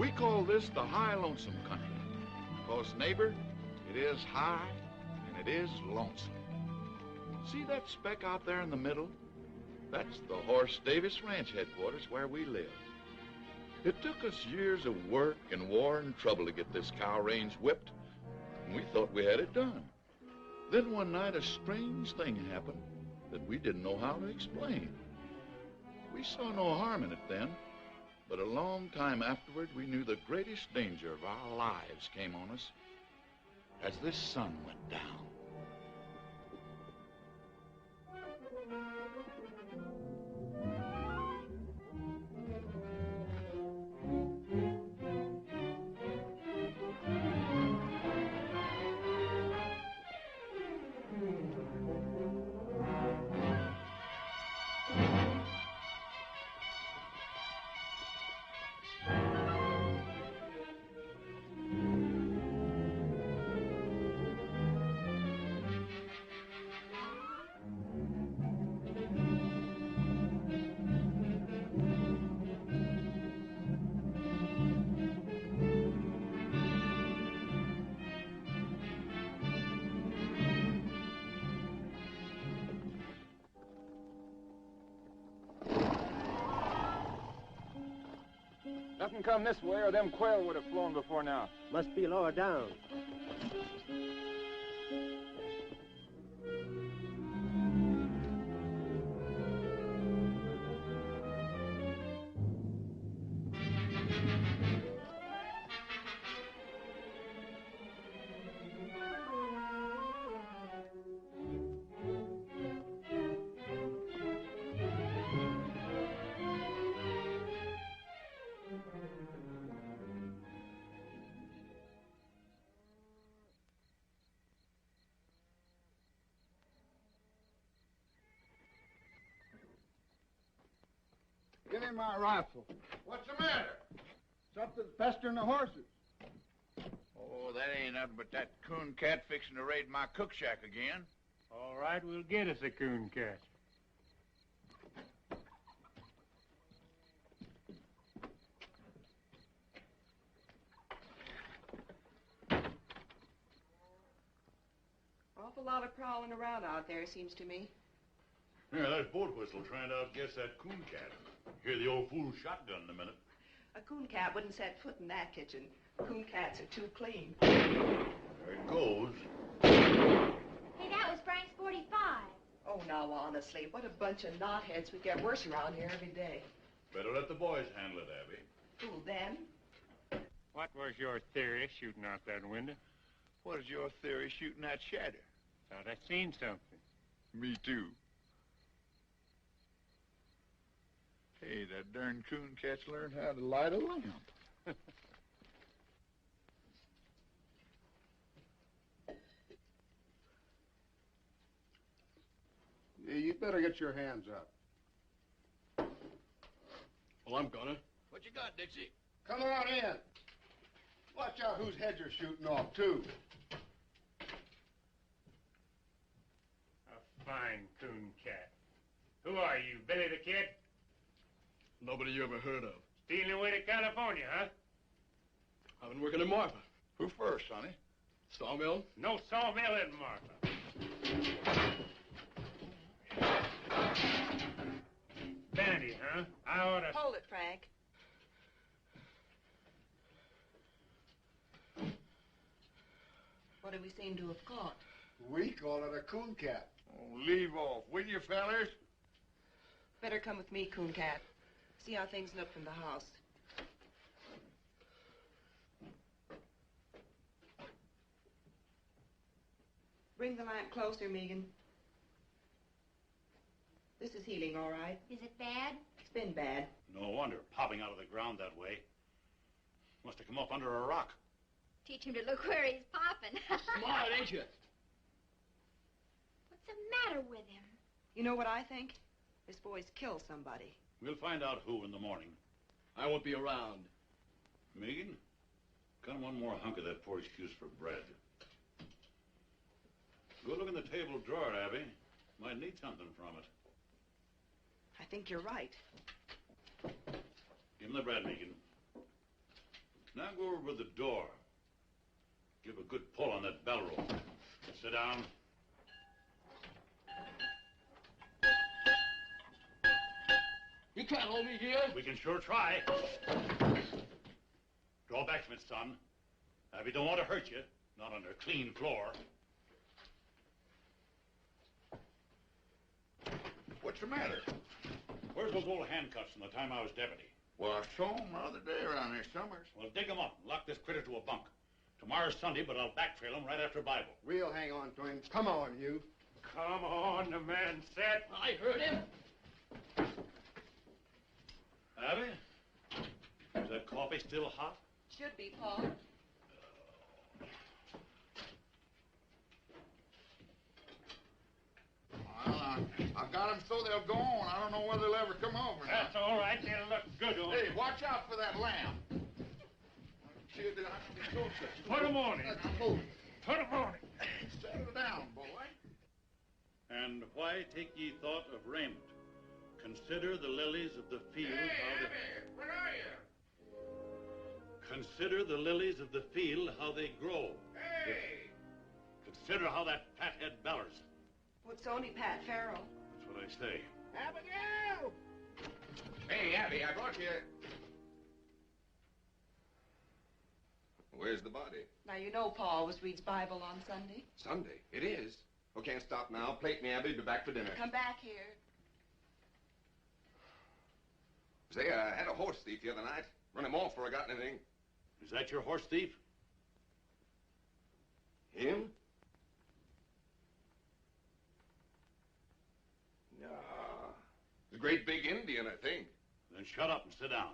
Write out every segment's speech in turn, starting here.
We call this the HighLonesome country, because, neighbor, it is high and it is lonesome. See that speck out there in the middle? That's the Horse Davis Ranch headquarters where we live. It took us years of work and war and trouble to get this cow range whipped, and we thought we had it done. Then one night a strange thing happened that we didn't know how to explain. We saw no harm in it then, but a long time afterward we knew the greatest danger of our lives came on us as this sun went down. Nothing come this way or them quail would have flown before now. Must be lower down. Give me my rifle. What's the matter? Something's pestering the horses. Oh, that ain't nothing but that cooncat fixing to raid my cook shack again. All right, we'll get us a cooncat. Awful lot of prowling around out there, seems to me. Yeah, there's boat whistle trying to outguess that cooncat. Hear the old fool shotgun in a minute. A cooncat wouldn't set foot in that kitchen. Cooncats are too clean. There it goes. Hey, that was Frank's 45. Oh, now, honestly, what a bunch of knotheads. We get worse around here every day. Better let the boys handle it, Abby. Who, them? What was your theory shooting out that window? What is your theory shooting that shadow? Thought I seen something. Me too. Hey, that darn cooncat's learned how to light a lamp. Yeah, you better get your hands up. Well, I'm gonna. What you got, Dixie? Come on in. Watch out whose heads you're shooting off, too. A fine cooncat. Who are you, Billy the Kid? Nobody you ever heard of. Stealing away to California, huh? I've been working in Marfa. Who first, honey? Sawmill? No sawmill in Marfa. Vanity, huh? I oughta... Hold it, Frank. What do we seem to have caught? We call it a cooncat. Oh, leave off, will you, fellers? Better come with me, cooncat. See how things look from the house. Bring the lamp closer, Megan. This is healing, all right. Is it bad? It's been bad. No wonder, popping out of the ground that way. Must have come up under a rock. Teach him to look where he's popping. Smart, ain't you? What's the matter with him? You know what I think? This boy's killed somebody. We'll find out who in the morning. I won't be around. Megan, cut one more hunk of that poor excuse for bread. Go look in the table drawer, Abby. Might need something from it. I think you're right. Give him the bread, Megan. go over the door. Give a good pull on that bell rope. Sit down. You can't hold me here. We can sure try. Draw back from it, son. Abby don't want to hurt you. Not on her clean floor. What's the matter? Where's those old handcuffs from the time I was deputy? Well, I saw him the other day around here somewhere. Well, dig them up and lock this critter to a bunk. Tomorrow's Sunday, but I'll backtrail him right after Bible. We'll hang on to him. Come on, you. Come on, the man said. I heard him. Abby? Is that coffee still hot? Should be, Paul. Well, I got them so they'll go on. I don't know whether they'll ever come over. That's all right. They'll look good on Hey, you. watch out for that lamb. Put 'em on him. Put 'em on him. Settle down, boy. And why take ye thought of raiment? Consider the lilies of the field. Where are you? Consider the lilies of the field, how they grow. Hey! Consider how that fathead bellers. Well, it's only Pat Farrell. That's what I say. Abigail! Hey, Abby, I brought you... Where's the body? Now, you know Paul always reads Bible on Sunday. Sunday. It is. Oh, can't stop now. Plate me, Abby. Be back for dinner. Come back here. Say, I had a horse thief the other night. Run him off before I got anything. Is that your horse thief? Him? No. The great big Indian, I think. Then shut up and sit down.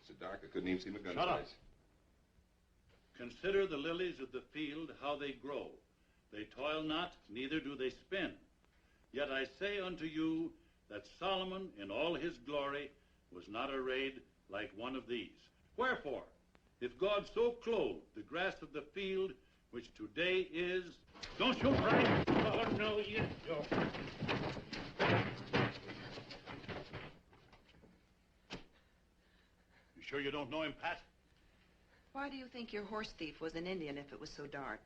So dark I couldn't even see my gun Shut up. sights. Consider the lilies of the field, how they grow. They toil not, neither do they spin. Yet I say unto you that Solomon in all his glory was not arrayed like one of these. Wherefore, if God so clothed the grass of the field, which today is... Don't shoot, right? Oh, no, you don't. You sure you don't know him, Pat? Why do you think your horse thief was an Indian if it was so dark?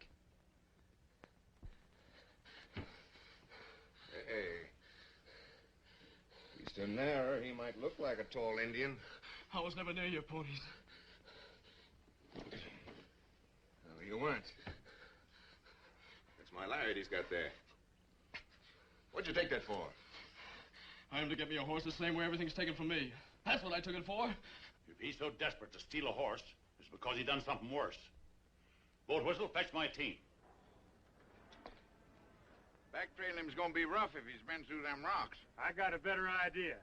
Hey. He's in there. He might look like a tall Indian. I was never near your ponies. No, you weren't. That's my lariat he's got there. What'd you take that for? I am to get me a horse the same way everything's taken from me. That's what I took it for. If he's so desperate to steal a horse, it's because he done something worse. Boat whistle, fetch my team. Backtrailing him's gonna be rough if he's been through them rocks. I got a better idea.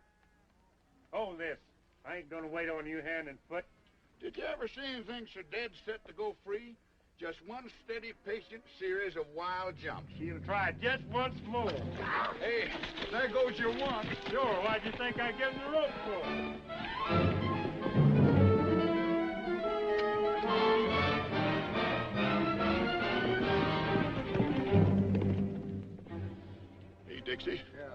Hold this. I ain't gonna wait on you hand and foot. Did you ever see anything so dead set to go free? Just one steady, patient series of wild jumps. She'll try just once more. Hey, there goes your one. Sure, why'd you think I gave him the rope for? Hey, Dixie. Yeah.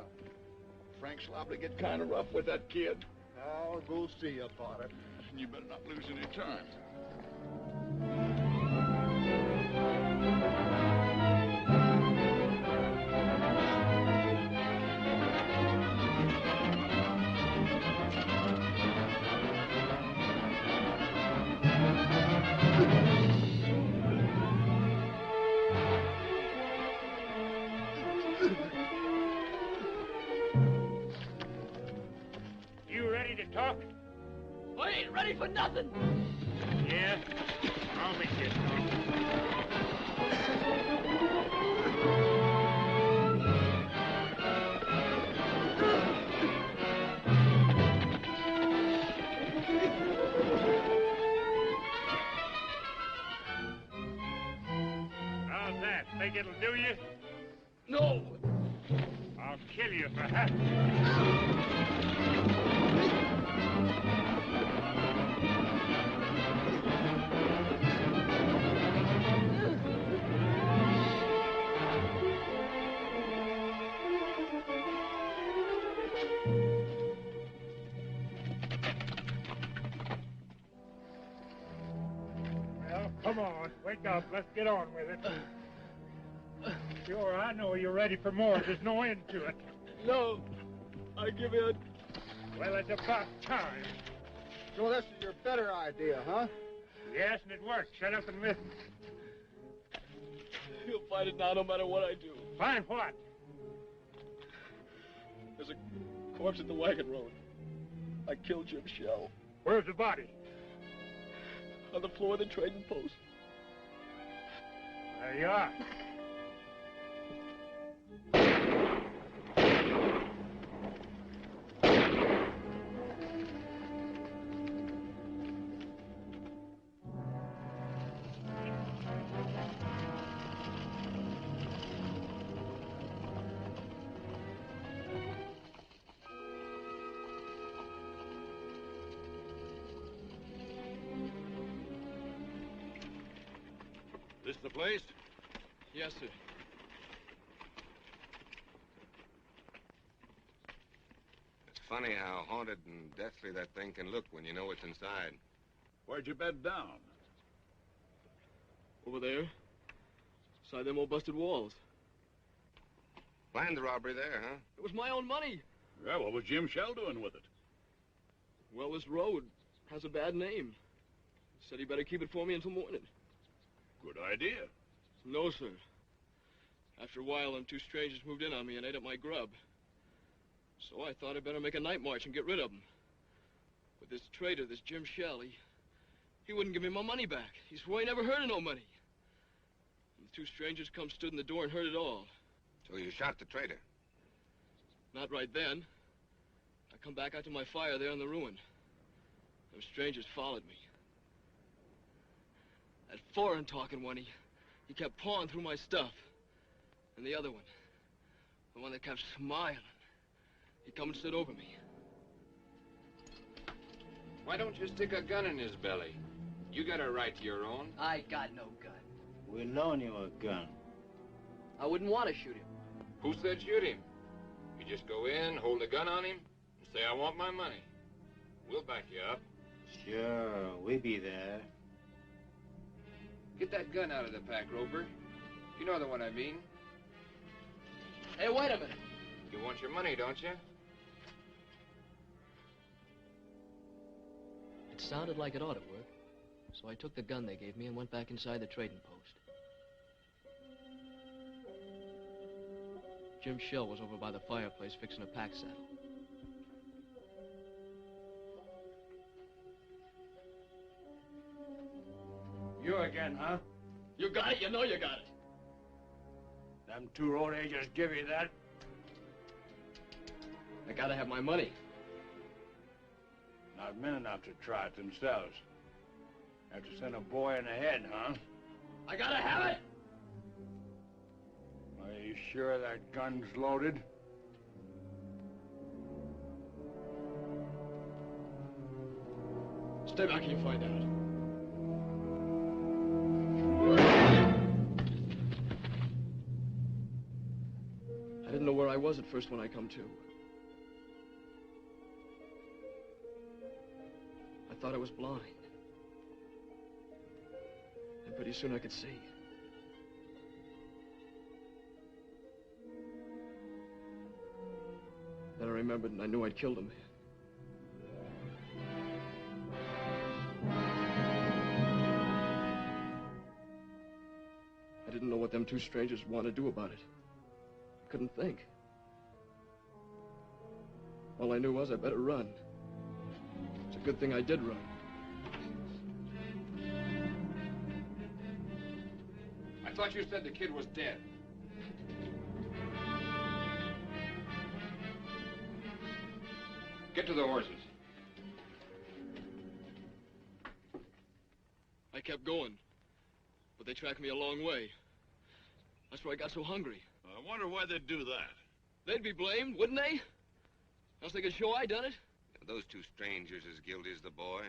Frank's liable to get kind of rough with that kid. I'll go see about it. And you better not lose any time. You ready to talk? I ain't ready for nothing. Yeah? I'll make you talk. How's that? Think it'll do you? No. I'll kill you for half. Come on, wake up. Let's get on with it. Sure, I know you're ready for more. There's no end to it. No, I give in. Well, it's about time. So this is your better idea, huh? Yes, and it worked. Shut up and listen. You'll find it now no matter what I do. Find what? There's a corpse at the wagon road. I killed Jim Shell. Where's the body? On the floor of the trading post. There you are. This the place? Yes, sir. It's funny how haunted and deathly that thing can look when you know what's inside. Where'd you bed down? Over there. Beside them old busted walls. Planned the robbery there, huh? It was my own money. Yeah, what was Jim Shell doing with it? Well, this road has a bad name. Said he better keep it for me until morning. Good idea. No, sir. After a while, them two strangers moved in on me and ate up my grub. So I thought I'd better make a night march and get rid of them. But this traitor, this Jim Shell, he wouldn't give me my money back. He swore he never heard of no money. And the two strangers come stood in the door and heard it all. So you shot the traitor? Not right then. I come back out to my fire there in the ruin. Those strangers followed me. That foreign-talking one, he kept pawing through my stuff. And the other one, the one that kept smiling, he come and stood over me. Why don't you stick a gun in his belly? You got a right to your own. I got no gun. We loan you a gun. I wouldn't want to shoot him. Who said shoot him? You just go in, hold a gun on him, and say, I want my money. We'll back you up. Sure, we be there. Get that gun out of the pack, Roper. You know the one I mean. Hey, wait a minute. You want your money, don't you? It sounded like it ought to work. So I took the gun they gave me and went back inside the trading post. Jim Shell was over by the fireplace fixing a pack saddle. You again, huh? You got it, you know you got it. Them two road agents give you that? I gotta have my money. Not men enough to try it themselves. Have to send a boy in the head, huh? I gotta have it! Are you sure that gun's loaded? Stay back and you find out. I didn't know where I was at first when I come to. I thought I was blind. And pretty soon I could see. Then I remembered and I knew I'd killed him. I didn't know what them two strangers would want to do about it. I couldn't think. All I knew was I better run. It's a good thing I did run. I thought you said the kid was dead. Get to the horses. I kept going, but they tracked me a long way. That's where I got so hungry. I wonder why they'd do that. They'd be blamed, wouldn't they? Else they could show I done it. Those two strangers as guilty as the boy.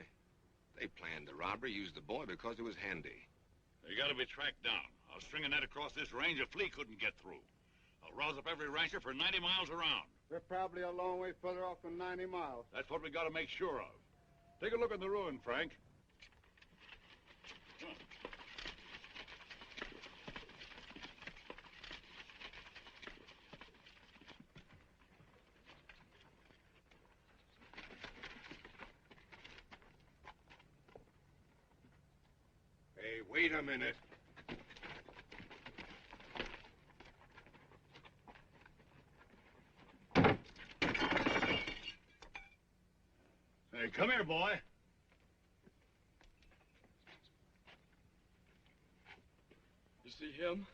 They planned the robbery, used the boy because it was handy. They gotta be tracked down. I'll string a net across this range a flea couldn't get through. I'll rouse up every rancher for 90 miles around. They're probably a long way further off than 90 miles. That's what we gotta make sure of. Take a look at the ruin, Frank. a minute. Hey, come here, boy. You see him?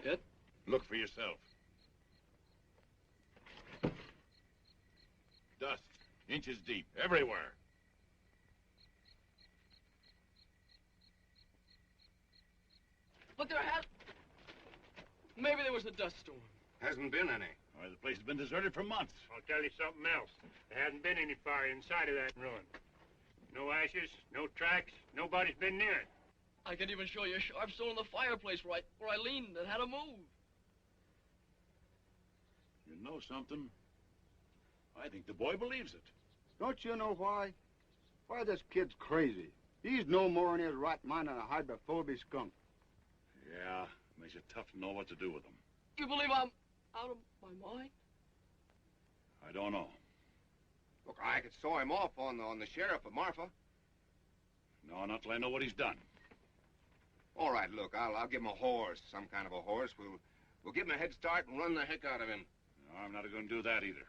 Yet? Look for yourself. Dust, inches deep, everywhere. But there has... Maybe there was a dust storm. Hasn't been any. Why, the place has been deserted for months. I'll tell you something else. There hasn't been any fire inside of that ruin. No ashes, no tracks, nobody's been near it. I can even show you a sharp stone in the fireplace where I leaned and had to move. You know something? I think the boy believes it. Don't you know why? Why, this kid's crazy. He's no more in his right mind than a hydrophobic skunk. Yeah, makes it tough to know what to do with him. You believe I'm out of my mind? I don't know. Look, I could saw him off on the sheriff of Marfa. No, not till I know what he's done. All right, look, I'll give him a horse, some kind of a horse. We'll give him a head start and run the heck out of him. No, I'm not going to do that either.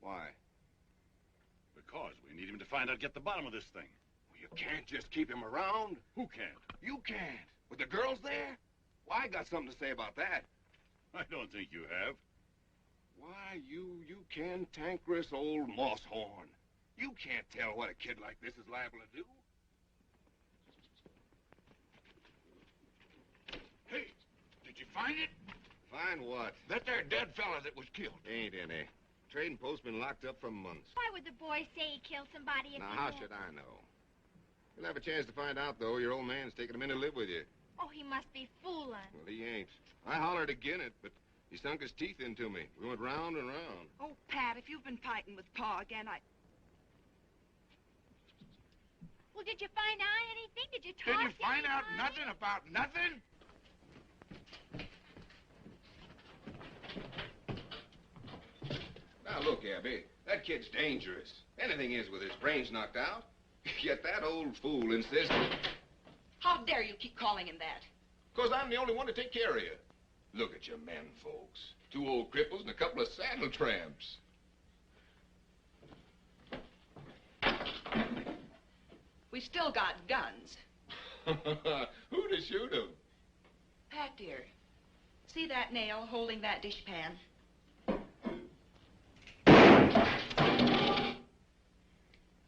Why? Because we need him to find out, get the bottom of this thing. Well, you can't just keep him around. Who can't? You can't. With the girls there? Well, I got something to say about that. I don't think you have. Why, you cantankerous old moss-horn. You can't tell what a kid like this is liable to do. Hey, did you find it? Find what? That there dead fella that was killed. Ain't any. Trading post's been locked up for months. Why would the boy say he killed somebody if Now, he how won't? should I know? You'll have a chance to find out, though. Your old man's taking him in to live with you. Oh, he must be fooling. Well, he ain't. I hollered again it, but he sunk his teeth into me. We went round and round. Oh, Pat, if you've been fighting with Pa again, Well, did you find out anything? Did you talk Did you to find out anybody? nothing about nothing? Now, look, Abby, that kid's dangerous. Anything is with his brains knocked out. Yet that old fool insists... how dare you keep calling him that? Because I'm the only one to take care of you. Look at your men, folks. 2 old cripples and a couple of saddle tramps. We still got guns. Who to shoot 'em? Pat, dear, see that nail holding that dishpan?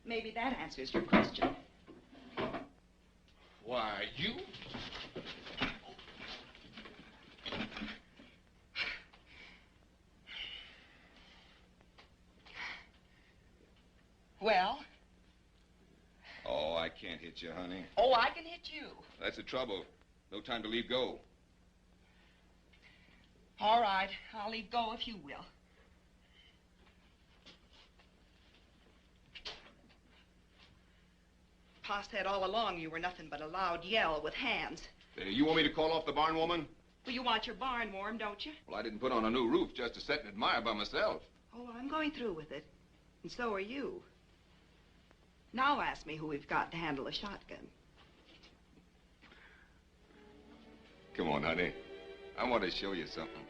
Maybe that answers your question. Why, you... Well? Oh, I can't hit you, honey. Oh, I can hit you. That's the trouble. No time to leave go. All right, I'll leave go if you will. Pa said all along you were nothing but a loud yell with hands. You want me to call off the barn woman? Well, you want your barn warm, don't you? Well, I didn't put on a new roof just to sit and admire by myself. Oh, I'm going through with it. And so are you. Now ask me who we've got to handle a shotgun. Come on, honey. I want to show you something.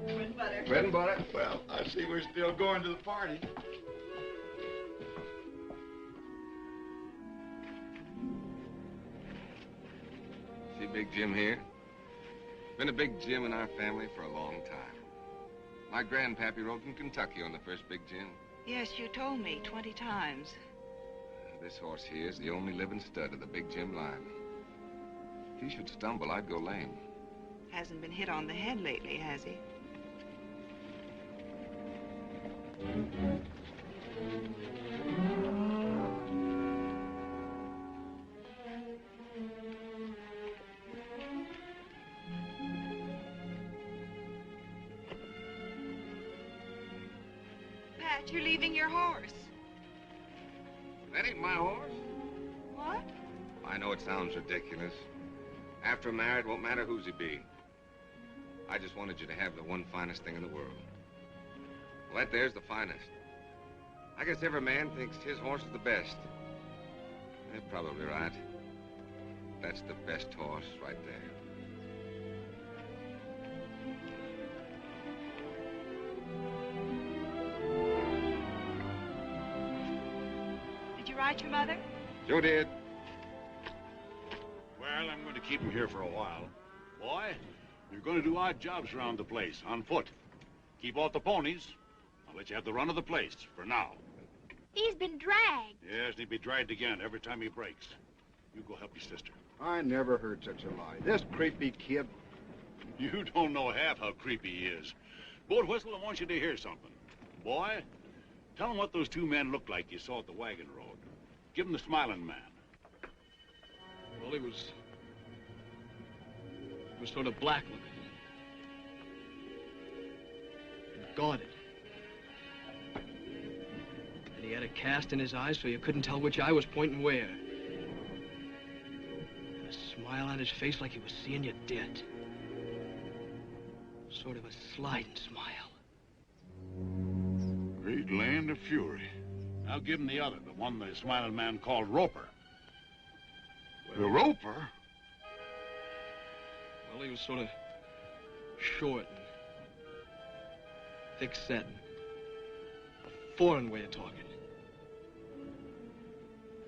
Bread and butter. Bread and butter? Well, I see we're still going to the party. See Big Jim here? Been a Big Jim in our family for a long time. My grandpappy rode from Kentucky on the first Big Jim. Yes, you told me 20 times. This horse here is the only living stud of the Big Jim line. If he should stumble, I'd go lame. Hasn't been hit on the head lately, has he? Pat, you're leaving your horse. That ain't my horse. What? I know it sounds ridiculous. After I'm married, it won't matter whose he be. I just wanted you to have the one finest thing in the world. Well, that there's the finest. I guess every man thinks his horse is the best. You're probably right. That's the best horse right there. Did you write your mother? Joe did. Well, I'm going to keep him here for a while. Boy, you're going to do odd jobs around the place, on foot. Keep off the ponies. I'll let you have the run of the place, for now. He's been dragged. Yes, and he'll be dragged again every time he breaks. You go help your sister. I never heard such a lie. This creepy kid. You don't know half how creepy he is. Boat Whistle, I want you to hear something. Boy, tell him what those two men looked like you saw at the wagon road. Give him the smiling man. Well, he was sort of black looking. And guarded. And he had a cast in his eyes so you couldn't tell which eye was pointing where. And a smile on his face like he was seeing you dead. Sort of a sliding smile. Great land of fury. Now give him the other, the one the smiling man called Roper. The Roper? Well, he was sort of short and thick-set. A foreign way of talking.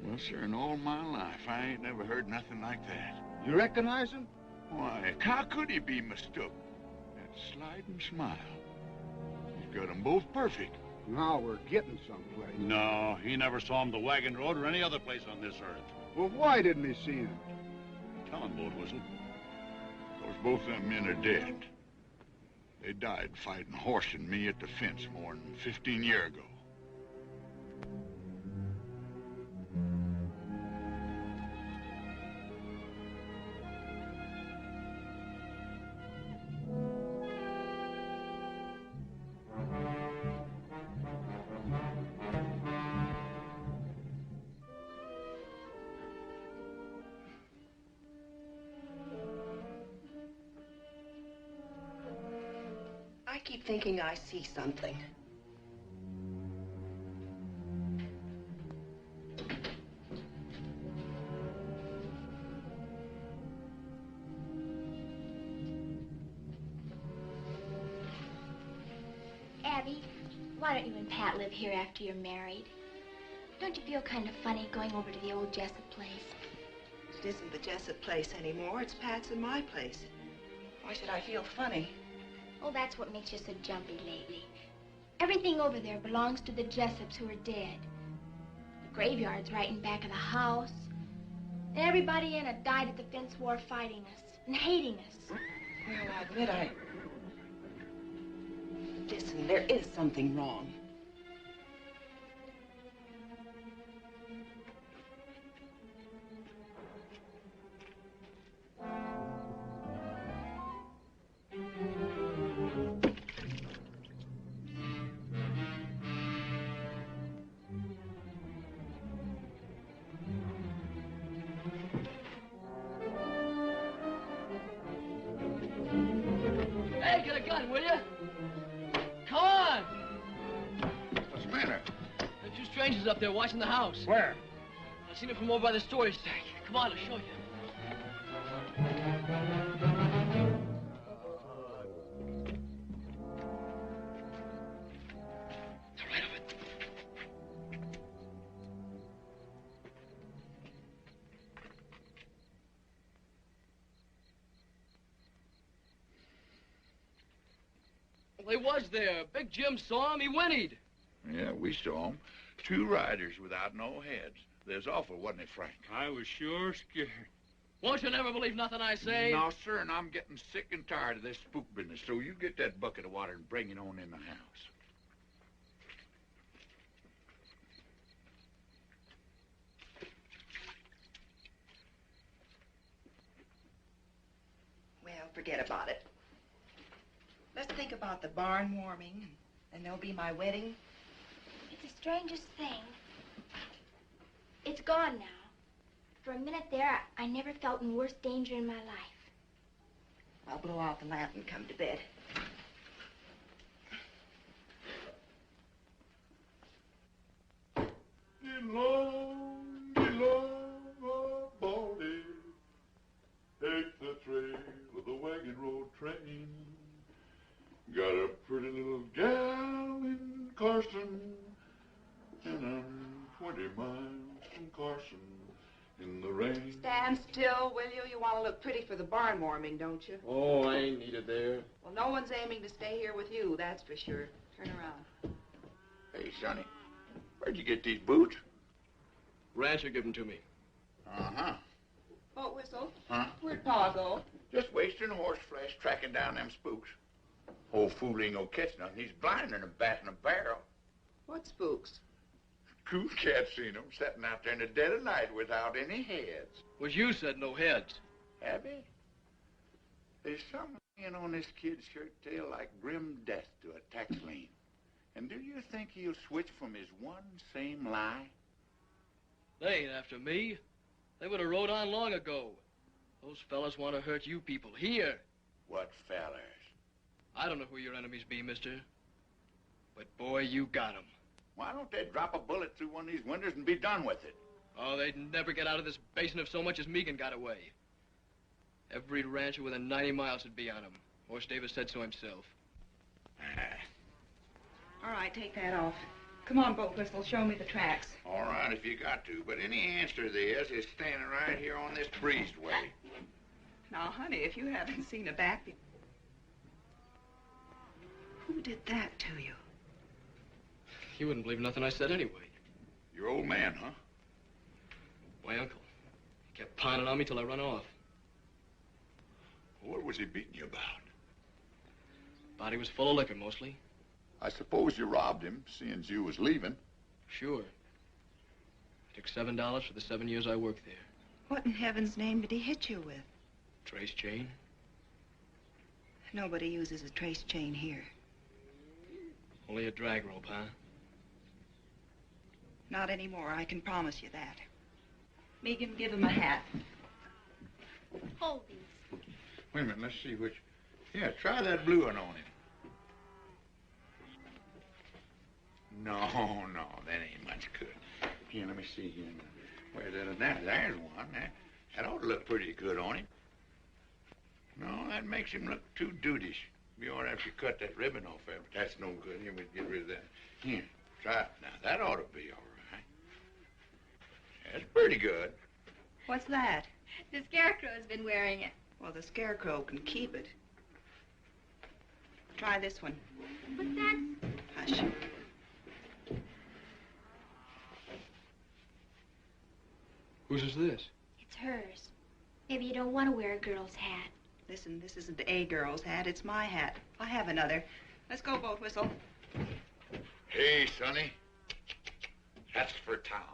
Well, sir, in all my life, I ain't never heard nothing like that. You recognize him? Why, how could he be mistook? That sliding smile. He's got them both perfect. Now we're getting someplace. No, he never saw him the wagon road or any other place on this earth. Well, why didn't he see him? Tell him, Boat Whistle. Because both them men are dead. They died fighting Horse and me at the fence more than 15 years ago. I keep thinking I see something. Abby, why don't you and Pat live here after you're married? Don't you feel kind of funny going over to the old Jessup place? It isn't the Jessup place anymore. It's Pat's and my place. Why should I feel funny? Oh, that's what makes you so jumpy lately. Everything over there belongs to the Jessups who are dead. The graveyard's right in back of the house. And everybody in it died at the fence war fighting us and hating us. Well, I admit Listen, there is something wrong. Hey, get a gun, will you? Come on! What's the matter? There are two strangers up there watching the house. Where? I seen them from over by the storage tank. Come on, I'll show you. They're right over there. Well, they was there. Big Jim saw him. He whinnied. Yeah, we saw him. Two riders without no heads. There's awful, wasn't it, Frank? I was sure scared. Won't you never believe nothing I say? No, sir, and I'm getting sick and tired of this spook business, so you get that bucket of water and bring it on in the house. Well, forget about it. Let's think about the barn warming, and there'll be my wedding. It's the strangest thing. It's gone now. For a minute there, I never felt in worse danger in my life. I'll blow out the lamp and come to bed. Get low, get low. Carson, and I'm 20 miles from Carson in the rain. Stand still, will you? You want to look pretty for the barn warming, don't you? Oh, I ain't needed there. Well, no one's aiming to stay here with you, that's for sure. Turn around. Hey, Sonny, where'd you get these boots? Rancher gave them to me. Uh-huh. Boat whistle. Huh? Where'd Pa go? Just wasting horse flesh tracking down them spooks. Old fool ain't gonna catch nothing. He's blinder than a bat in a barrel. What spooks? Cooncat seen them sitting out there in the dead of night without any heads. Was you said no heads? Have he? There's something in on this kid's shirt tail like grim death to a tax lien. And do you think he'll switch from his one same lie? They ain't after me. They would have rode on long ago. Those fellas want to hurt you people here. What fellas? I don't know who your enemies be, mister. But boy, you got 'em. Why don't they drop a bullet through one of these windows and be done with it? Oh, they'd never get out of this basin if so much as Megan got away. Every rancher within 90 miles would be on him. Horse Davis said so himself. All right, take that off. Come on, Boat Whistle, show me the tracks. All right, if you got to, but any answer to this is standing right here on this breezeway. Now, honey, if you haven't seen a back... Who did that to you? You wouldn't believe nothing I said anyway. Your old man, huh? My uncle. He kept pining on me till I run off. What was he beating you about? Body was full of liquor, mostly. I suppose you robbed him, seeing you was leaving. Sure. I took $7 for the 7 years I worked there. What in heaven's name did he hit you with? Trace chain. Nobody uses a trace chain here. Only a drag rope, huh? Not anymore, I can promise you that. Megan, give him a hat. Hold these. Wait a minute, let's see which... Yeah, try that blue one on him. No, that ain't much good. Here, let me see here. Where's that? There's one. That ought to look pretty good on him. No, that makes him look too dudeish. Be all right if you cut that ribbon off there, but that's no good. Here, we get rid of that. Here, try it now. That ought to be all right. That's pretty good. What's that? The Scarecrow's been wearing it. Well, the Scarecrow can keep it. Try this one. But that's... Hush. Whose is this? It's hers. Maybe you don't want to wear a girl's hat. Listen, this isn't a girl's hat. It's my hat. I have another. Let's go, Boat Whistle. Hey, Sonny. That's for town.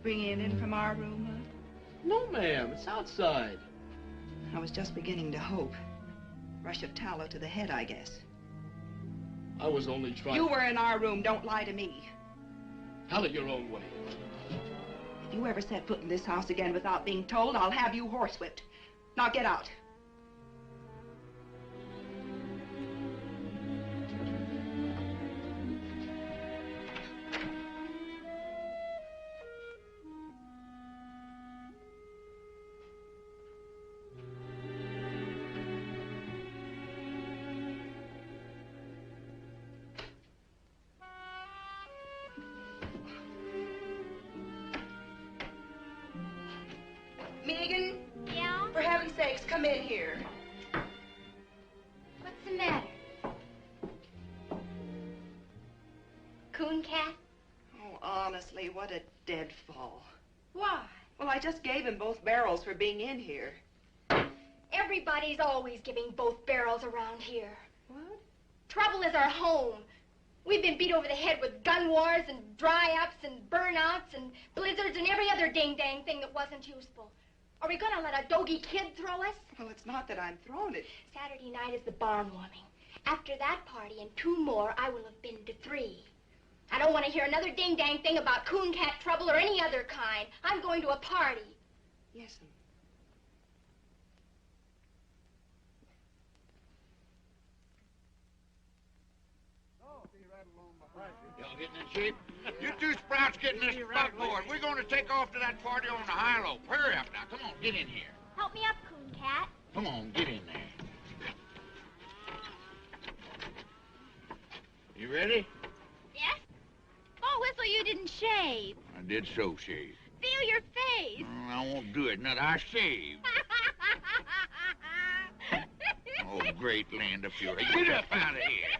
Bringing it in from our room, huh? No, ma'am. It's outside. I was just beginning to hope. Rush of tallow to the head, I guess. I was only trying... You were in our room. Don't lie to me. Tell it your own way. If you ever set foot in this house again without being told, I'll have you horsewhipped. Now get out. Megan? Yeah? For heaven's sakes, come in here. What's the matter? Cooncat? Oh, honestly, what a deadfall. Why? Well, I just gave him both barrels for being in here. Everybody's always giving both barrels around here. What? Trouble is our home. We've been beat over the head with gun wars and dry-ups and burnouts and blizzards and every other ding-dang thing that wasn't useful. Are we gonna let a doggy kid throw us? Well, it's not that I'm throwing it. Saturday night is the barn warming. After that party and 2 more, I will have been to 3. I don't want to hear another ding-dang thing about cooncat trouble or any other kind. I'm going to a party. Yes'm. Y'all getting in shape? You two sprouts getting this buckboard. We're going to take off to that party on the high-low. Hurry up now. Come on, get in here. Help me up, cooncat. Come on, get in there. You ready? Yes? Oh, Whistle, you didn't shave. I did so shave. Feel your face. I won't do it. Not I shave. Oh, great land of fury. Get up out of here.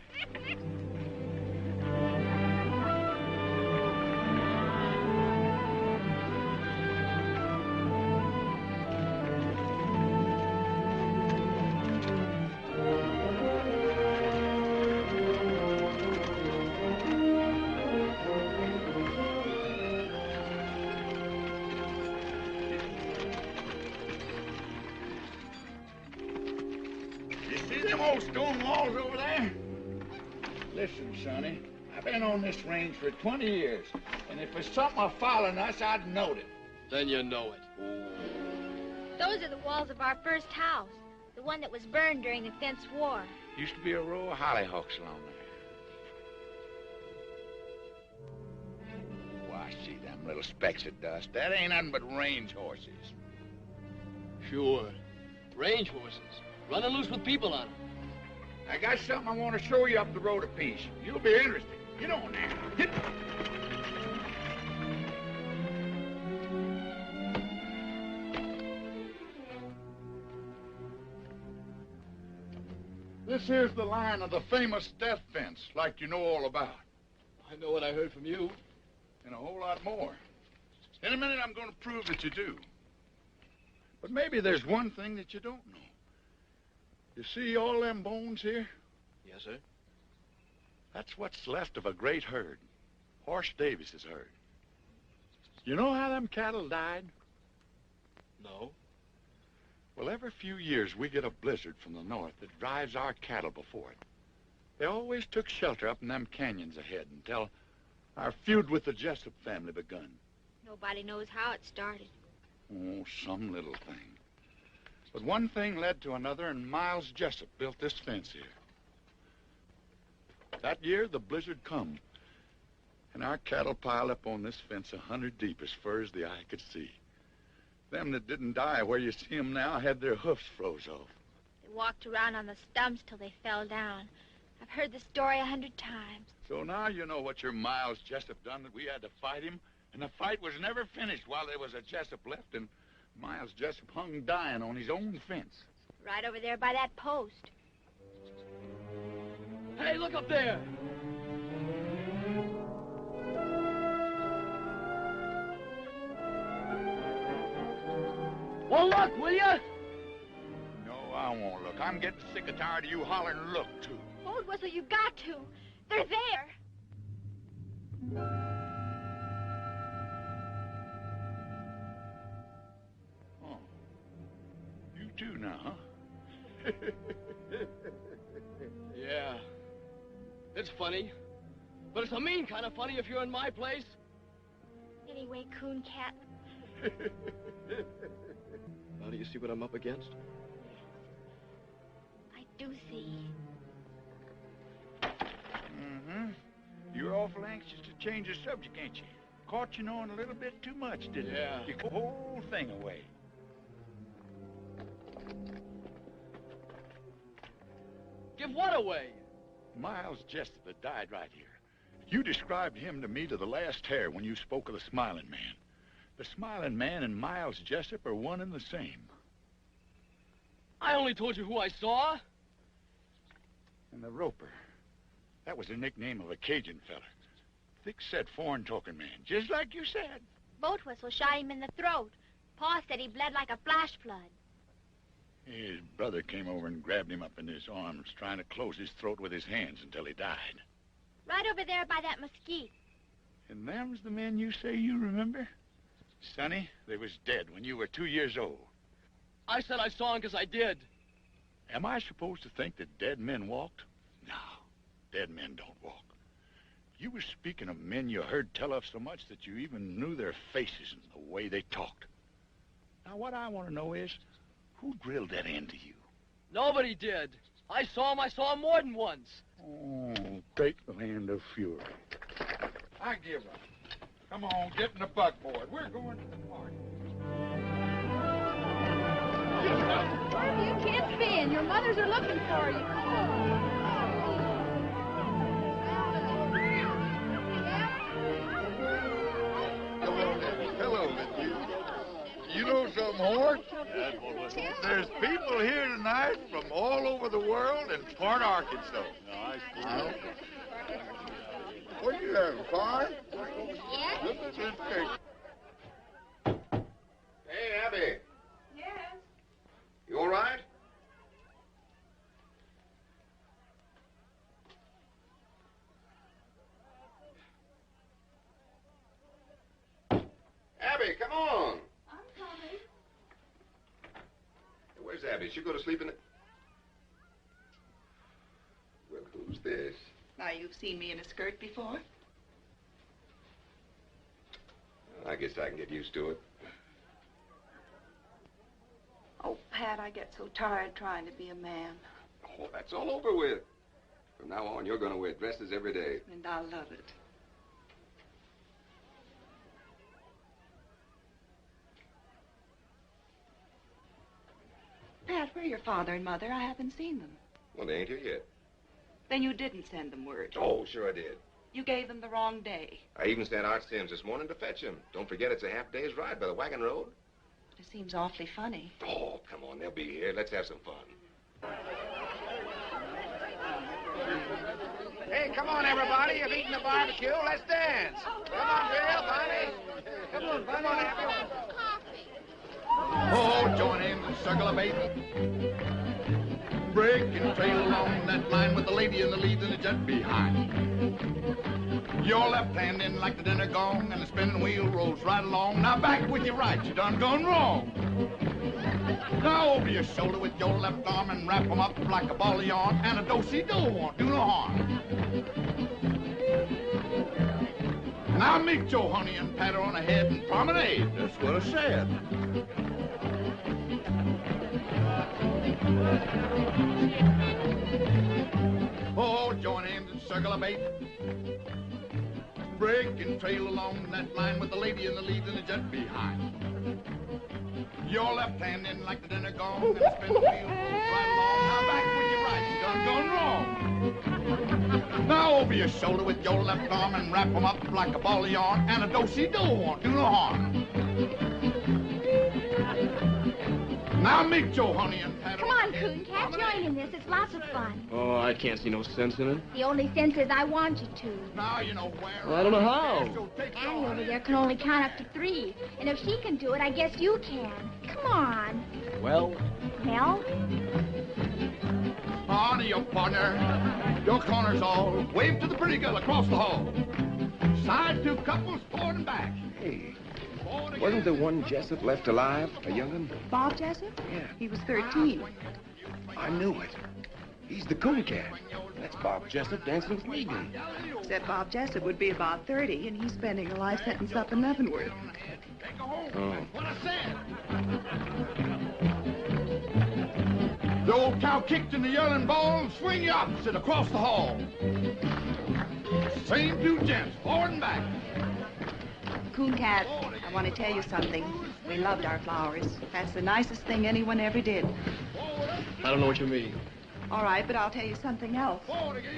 Stone walls over there? Listen, Sonny, I've been on this range for 20 years, and if there's something following us, I'd know it. Then you know it. Those are the walls of our first house, the one that was burned during the Fence War. Used to be a row of hollyhocks along there. Why, see them little specks of dust. That ain't nothing but range horses. Sure. Range horses. Running loose with people on them. I got something I want to show you up the road a piece. You'll be interested. Get on there. Get. This here's the line of the famous death fence, like you know all about. I know what I heard from you. And a whole lot more. In a minute, I'm going to prove that you do. But maybe there's one thing that you don't know. You see all them bones here? Yes, sir. That's what's left of a great herd. Horse Davis's herd. You know how them cattle died? No. Well, every few years we get a blizzard from the north that drives our cattle before it. They always took shelter up in them canyons ahead until our feud with the Jessup family begun. Nobody knows how it started. Oh, some little thing. But one thing led to another, and Miles Jessup built this fence here. That year, the blizzard come, and our cattle piled up on this fence 100 deep as far as the eye could see. Them that didn't die where you see them now had their hoofs froze off. They walked around on the stumps till they fell down. I've heard the story 100 times. So now you know what your Miles Jessup done, that we had to fight him, and the fight was never finished while there was a Jessup left, and Miles Jessup hung dying on his own fence. Right over there by that post. Hey, look up there! Well, look, will ya? No, I won't look. I'm getting sick and tired of you hollering look, too. Old Whistle, you got to. They're there. Oh. You too now, huh? Yeah. It's funny. But it's a mean kind of funny if you're in my place. Anyway, cooncat. Now do you see what I'm up against? I do see. Mm-hmm. You're awful anxious to change the subject, ain't you? Caught you knowing a little bit too much, didn't Yeah. you? You put the whole thing away. Give what away? Miles Jessup that died right here. You described him to me to the last hair when you spoke of the Smiling Man. The Smiling Man and Miles Jessup are one and the same. I only told you who I saw. And the Roper. That was the nickname of a Cajun fella. Thick-set, foreign-talking man, just like you said. Boat whistle shot him in the throat. Pa said he bled like a flash flood. His brother came over and grabbed him up in his arms, trying to close his throat with his hands until he died. Right over there by that mesquite. And them's the men you say you remember? Sonny, they was dead when you were 2 years old. I said I saw him because I did. Am I supposed to think that dead men walked? No, dead men don't walk. You were speaking of men you heard tell of so much that you even knew their faces and the way they talked. Now, what I want to know is, who drilled that into you? Nobody did. I saw him more than once. Oh, great land of fury. I give up. Come on, get in the buckboard. We're going to the party. Where have you kids been? Your mothers are looking for you. Come on. Hello, you know something, Hort? There's people here tonight from all over the world and part Arkansas. What are you having, fun? Hey, Abby. Yes. You all right? Abby, come on. I'm coming. Where's Abby? She'll go to sleep in the... Well, who's this? Now, you've seen me in a skirt before? I guess I can get used to it. Oh, Pat, I get so tired trying to be a man. Oh, that's all over with. From now on, you're going to wear dresses every day. And I love it. Pat, where are your father and mother? I haven't seen them. Well, they ain't here yet. Then you didn't send them word. Oh, sure I did. You gave them the wrong day. I even sent Art Sims this morning to fetch him. Don't forget, it's a half day's ride by the wagon road. It seems awfully funny. Oh, come on, they'll be here. Let's have some fun. Hey, come on, everybody. You've eaten the barbecue. Let's dance. Come on, Bill, Bonnie. Come on, Abby. Oh, join in the circle of eight. Break and trail along that line with the lady in the lead and the jet behind. Your left hand in like the dinner gong, and the spinning wheel rolls right along. Now back with your right, you done gone wrong. Now over your shoulder with your left arm and wrap 'em up like a ball of yarn, and a do-si-do won't do no harm. Now meet your honey and pat her on the head and promenade. That's what I said. Oh, join hands in circle of eight. Break and trail along that line with the lady in the lead and the jet behind. Your left hand in like the dinner gong, and spin the wheel rolls right along. Now back with your right, you done gone wrong. Now over your shoulder with your left arm and wrap 'em up like a ball of yarn, and a do-si-do won't do no harm. Now meet your honey and pat her. Come on, cooncat, join in this. It's lots of fun. Oh, I can't see no sense in it. The only sense is I want you to. Now you know where. Well, I don't know how. Annie over there can only count up to 3. And if she can do it, I guess you can. Come on. Well? Well? On to your partner. Your corner's all. Wave to the pretty girl across the hall. Side 2 couples, forward and back. Hey, wasn't there one Jessup left alive, a young'un? Bob Jessup? Yeah. He was 13. I knew it. He's the cooncat. That's Bob Jessup dancing with Megan. Except Bob Jessup would be about 30, and he's spending a life sentence up in Leavenworth. Oh. The old cow kicked in the yelling ball and swing you opposite across the hall. Same two gents, forward and back. Cooncat, I want to tell you something. We loved our flowers. That's the nicest thing anyone ever did. I don't know what you mean. All right, but I'll tell you something else.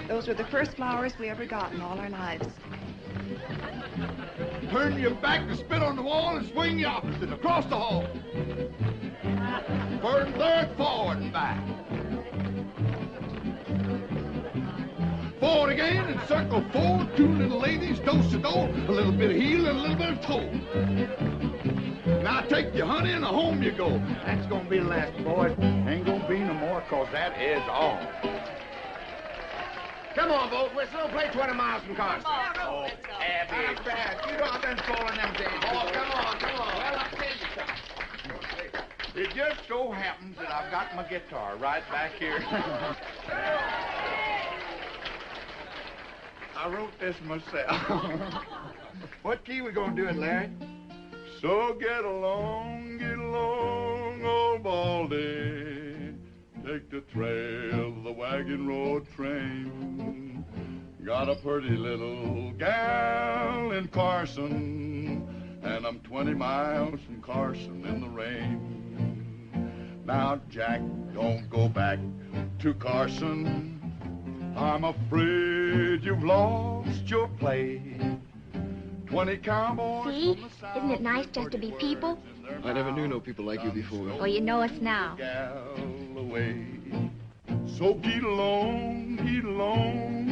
Those were the first flowers we ever got in all our lives. Turn your back and spit on the wall and swing you opposite across the hall. First, third, forward and back. Forward again and circle forward. Two little ladies, do-si-do, a little bit of heel and a little bit of toe. Now take your honey and home you go. That's gonna be the last, boys. Ain't gonna be no more, 'cause that is all. Come on, boat whistle. Play 20 miles from Carson. Oh, Abby. Not bad. You know I've been fooling them days. Oh, come on, come on. Well, I'll tell you something. It just so happens that I've got my guitar right back here. I wrote this myself. What key we gonna do it, Larry? So get along, old Baldy. Take the trail of the wagon road train. Got a pretty little gal in Carson, and I'm 20 miles from Carson in the rain. Now, Jack, don't go back to Carson. I'm afraid you've lost your play. 20 cowboys. See? Isn't it nice just to be people? I never knew no people like you before. Well, you know us now. So get along,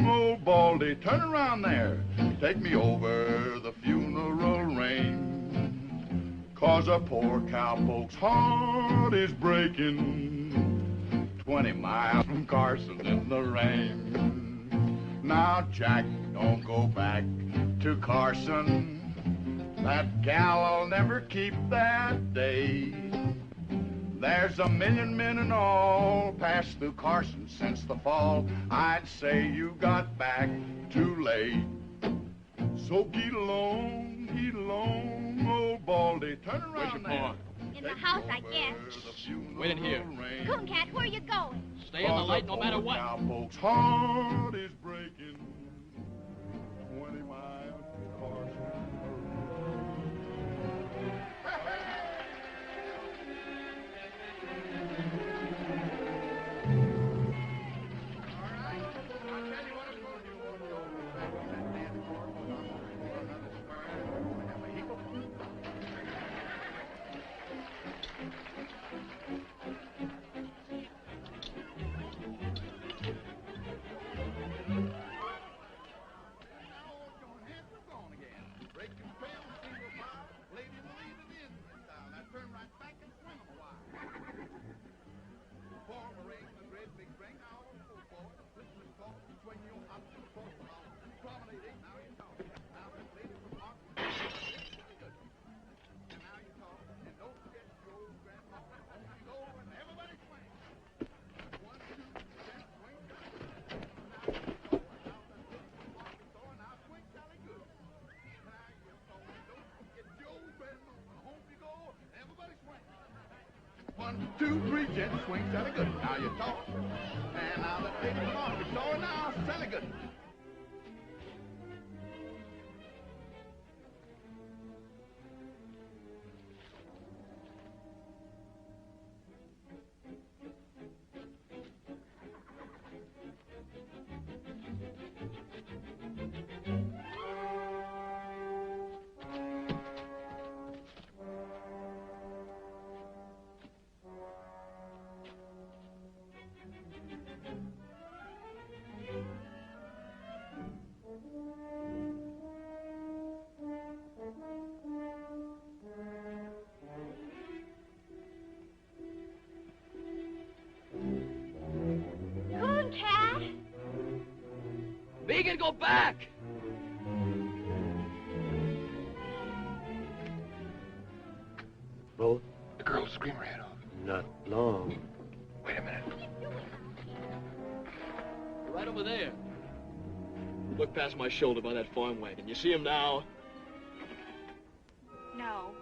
old Baldy. Turn around there. Take me over the funeral rain. 'Cause a poor cowpoke's heart is breaking. 20 miles from Carson in the rain. Now, Jack, don't go back to Carson. That gal'll never keep that day. There's a million men and all passed through Carson since the fall. I'd say you got back too late. So get along, old Baldy. Turn around. Where's your paw? In the house, I guess. Wait in here. Cooncat, where are you going? Stay in the light no matter what. Cowpoke's heart is breaking. 20 miles from Carson. One, two, three, gent swing, Sally good. Now you talk. And now let's take it off. It's all now, Sally good. Megan, go back! Both? The girl's scream her head off. Not long. Wait a minute. Right over there. past my shoulder by that farm wagon. You see him now? No.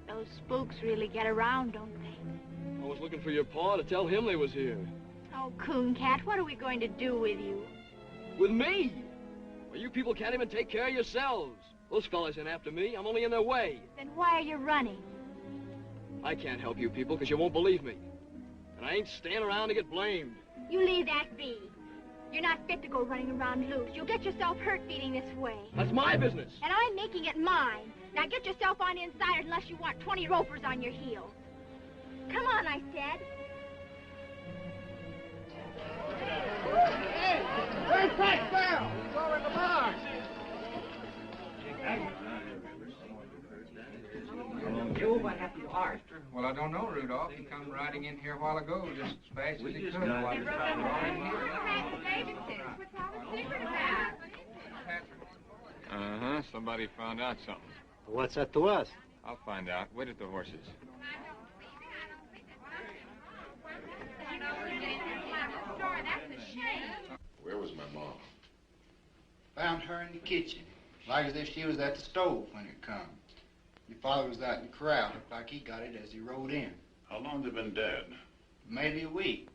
Those spooks really get around, don't they? I was looking for your pa to tell him they was here. Oh, cooncat, what are we going to do with you? With me? Well, you people can't even take care of yourselves. Those fellas ain't after me. I'm only in their way. Then why are you running? I can't help you people because you won't believe me. And I ain't staying around to get blamed. You leave that be. You're not fit to go running around loose. You'll get yourself hurt feeding this way. That's my business. And I'm making it mine. Now get yourself on inside unless you want 20 ropers on your heels. Come on, I said. Hey, where's Pat Bell? He's over in the bar. Joe, what happened to Art? Well, I don't know, Rudolph. He come riding in here a while ago, just as fast as he could. Uh-huh. Somebody found out something. What's that to us? I'll find out. Wait at the horses. Where was my mom? Found her in the kitchen, like as if she was at the stove when it come. Your father was out in the corral. Looked like he got it as he rode in. How long they been dead? Maybe a week.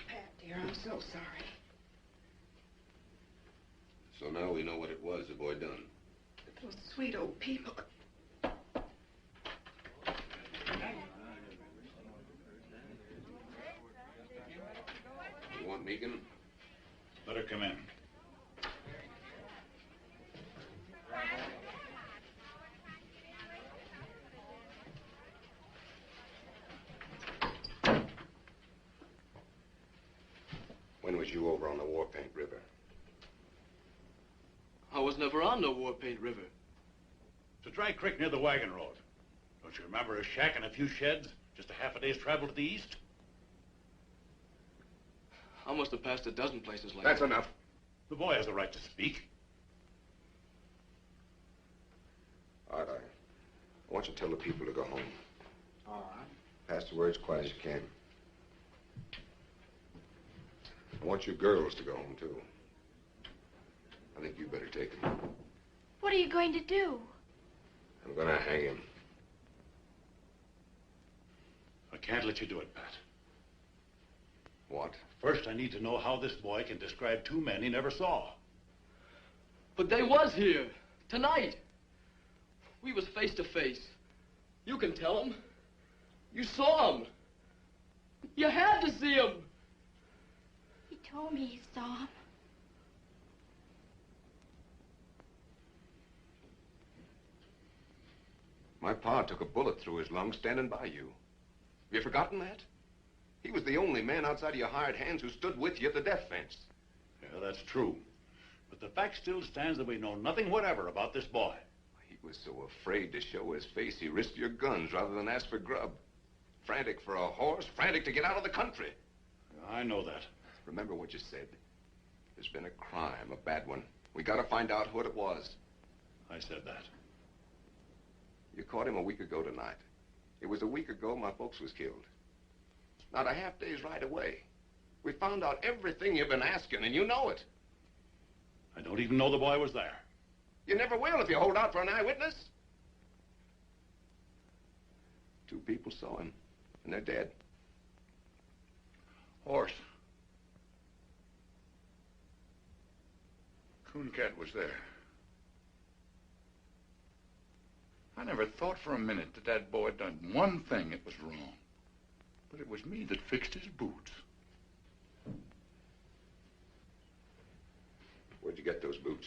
Pat, dear, I'm so sorry. So now we know what it was the boy done. Those sweet old people. You want Megan? Let her come in. When was you over on the War Paint River? I was never on no War Paint River. It's a dry creek near the wagon road. Don't you remember a shack and a few sheds? Just a half a day's travel to the east? I must have passed a dozen places like That's that. enough. The boy has the right to speak. All right, I want you to tell the people to go home. All right. Pass the word as quiet as you can. I want you girls to go home, too. I think you better take him. What are you going to do? I'm gonna hang him. I can't let you do it, Pat. What? First, I need to know how this boy can describe two men he never saw. But they was here. Tonight. We was face to face. You can tell him. You saw him. You had to see him. He told me he saw him. My pa took a bullet through his lung standing by you. Have you forgotten that? He was the only man outside of your hired hands who stood with you at the death fence. Yeah, that's true. But the fact still stands that we know nothing whatever about this boy. He was so afraid to show his face, he risked your guns rather than ask for grub. Frantic for a horse, frantic to get out of the country. I know that. Remember what you said. There's been a crime, a bad one. We gotta find out what it was. I said that. You caught him a week ago tonight. It was a week ago my folks was killed. Not a half day's ride away. We found out everything you've been asking, and you know it. I don't even know the boy was there. You never will if you hold out for an eyewitness. 2 people saw him, and they're dead. Horse. Cooncat was there. I never thought for a minute that that boy had done one thing that was wrong. But it was me that fixed his boots. Where'd you get those boots?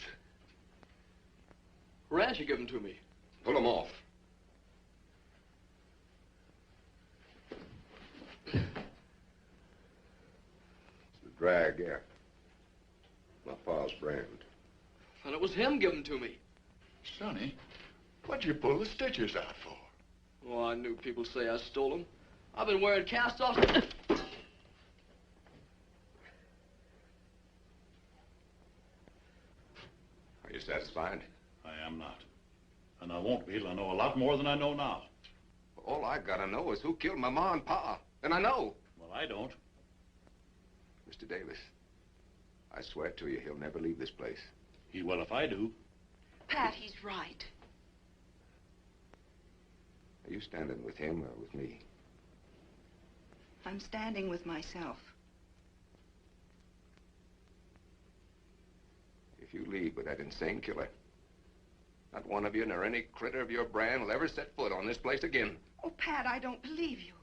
Rancher gave them to me. Pull them off. It's the drag, yeah. My pa's brand. And it was him giving them to me. Sonny, what'd you pull the stitches out for? Oh, I knew people say I stole them. I've been wearing cast-offs. Are you satisfied? I am not. And I won't be till I know a lot more than I know now. All I gotta know is who killed my ma and pa. And I know. Well, I don't. Mr. Davis, I swear to you, he'll never leave this place. He will if I do. Pat, he's right. Are you standing with him or with me? I'm standing with myself. If you leave with that insane killer, not one of you nor any critter of your brand will ever set foot on this place again. Oh, Pat, I don't believe you.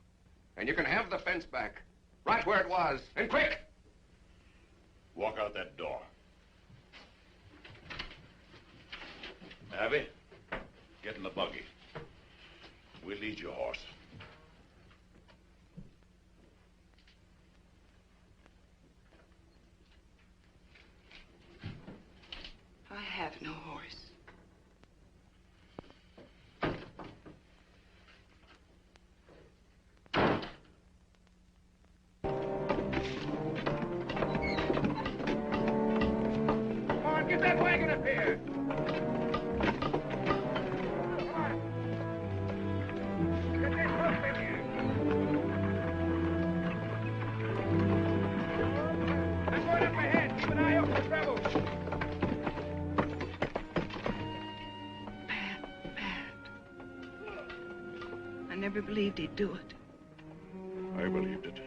And you can have the fence back, right where it was, and quick! Walk out that door. Abby, get in the buggy. We'll lead your horse. I have no horse. Come on, get that wagon up here. Get this hoof in here. I'm going up ahead. Keep an eye out for trouble. I never believed he'd do it. I believed it.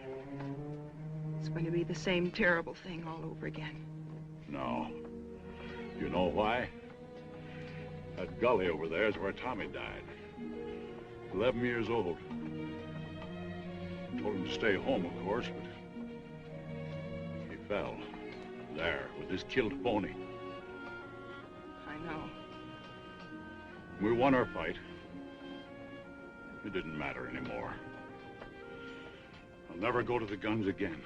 It's going to be the same terrible thing all over again. No. You know why? That gully over there is where Tommy died. 11 years old. Told him to stay home, of course, but he fell. There, with his killed pony. I know. We won our fight. It didn't matter anymore. I'll never go to the guns again.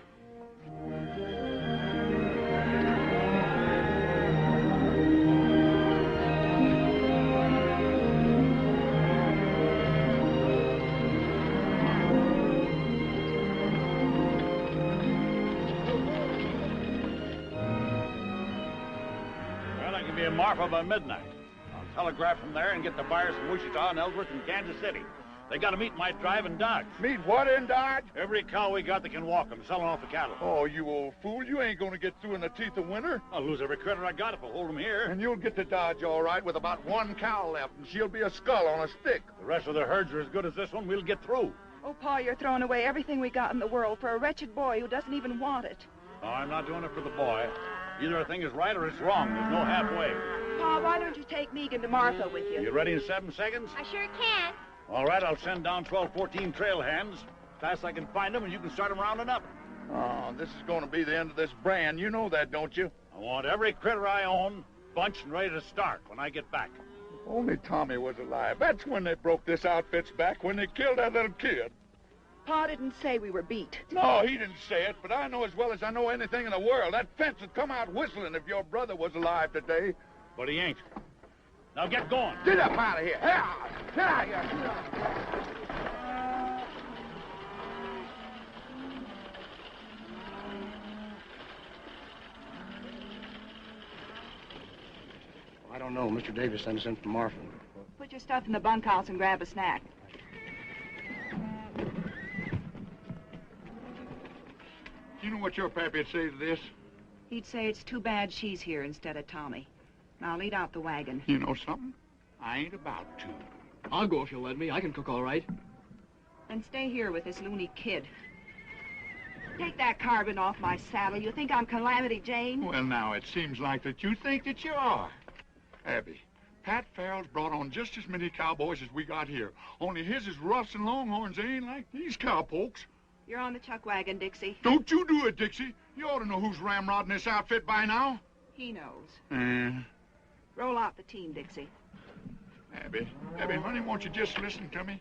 Well, I can be in Marfa by midnight. I'll telegraph from there and get the buyers from Wichita and Ellsworth and Kansas City. They got to meet my drive in Dodge. Meet what in Dodge? Every cow we got that can walk them, selling off the cattle. Oh, you old fool. You ain't gonna get through in the teeth of winter. I'll lose every critter I got if I hold them here. And you'll get to Dodge all right with about one cow left, and she'll be a skull on a stick. The rest of the herds are as good as this one. We'll get through. Oh, Pa, you're throwing away everything we got in the world for a wretched boy who doesn't even want it. No, I'm not doing it for the boy. Either a thing is right or it's wrong. There's no halfway. Pa, why don't you take Megan to Martha with you? You ready in 7 seconds? I sure can. All right, I'll send down 12, 14 trail hands. Fast I can find them, and you can start them rounding up. Oh, this is going to be the end of this brand. You know that, don't you? I want every critter I own bunched and ready to start when I get back. If only Tommy was alive. That's when they broke this outfit's back, when they killed that little kid. Pa didn't say we were beat. No, he didn't say it, but I know as well as I know anything in the world. That fence would come out whistling if your brother was alive today. But he ain't. Now get going. Get up out of here. Get out of here. I don't know. Mr. Davis sent us in from Marfa. Put your stuff in the bunkhouse and grab a snack. You know what your pappy'd say to this? He'd say it's too bad she's here instead of Tommy. Now lead out the wagon. You know something? I ain't about to. I'll go if you'll let me. I can cook all right. And stay here with this loony kid. Take that carbon off my saddle. You think I'm Calamity Jane? Well, now, it seems like that you think that you are. Abby, Pat Farrell's brought on just as many cowboys as we got here. Only his is roughs and longhorns. They ain't like these cowpokes. You're on the chuck wagon, Dixie. Don't you do it, Dixie. You ought to know who's ramrodding this outfit by now. He knows. Roll out the team, Dixie. Abby, honey, won't you just listen to me?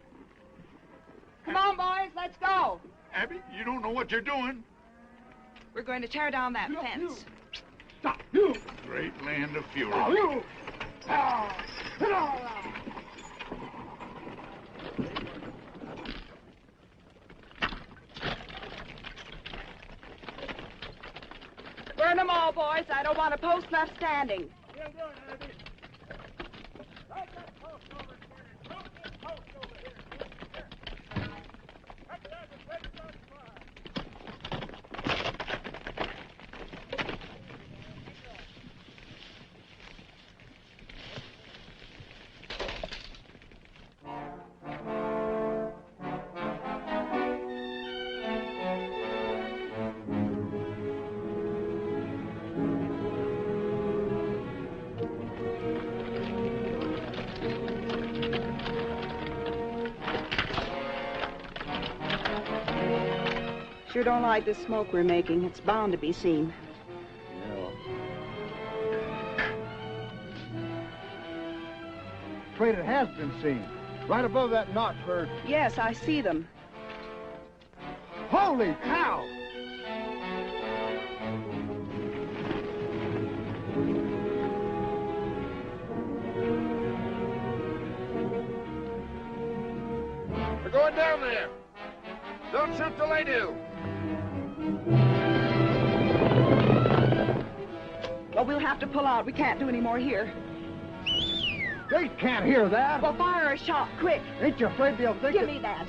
Come on, boys, let's go. Abby, you don't know what you're doing. We're going to tear down that fence. Stop, you! Great land of fury. Oh, you! Burn them all, boys. I don't want a post left standing. you doing, Abby? Right that post over here. Drop that post over here. Here. Cut that and take it on fire. Sure don't like the smoke we're making. It's bound to be seen. Traitor has been seen. Right above that notch where... Yes, I see them. Holy cow! We're going down there. Don't shoot till they do. Well, we'll have to pull out. We can't do any more here. They can't hear that. Well, fire a shot, quick. Ain't you afraid they'll think Give me that.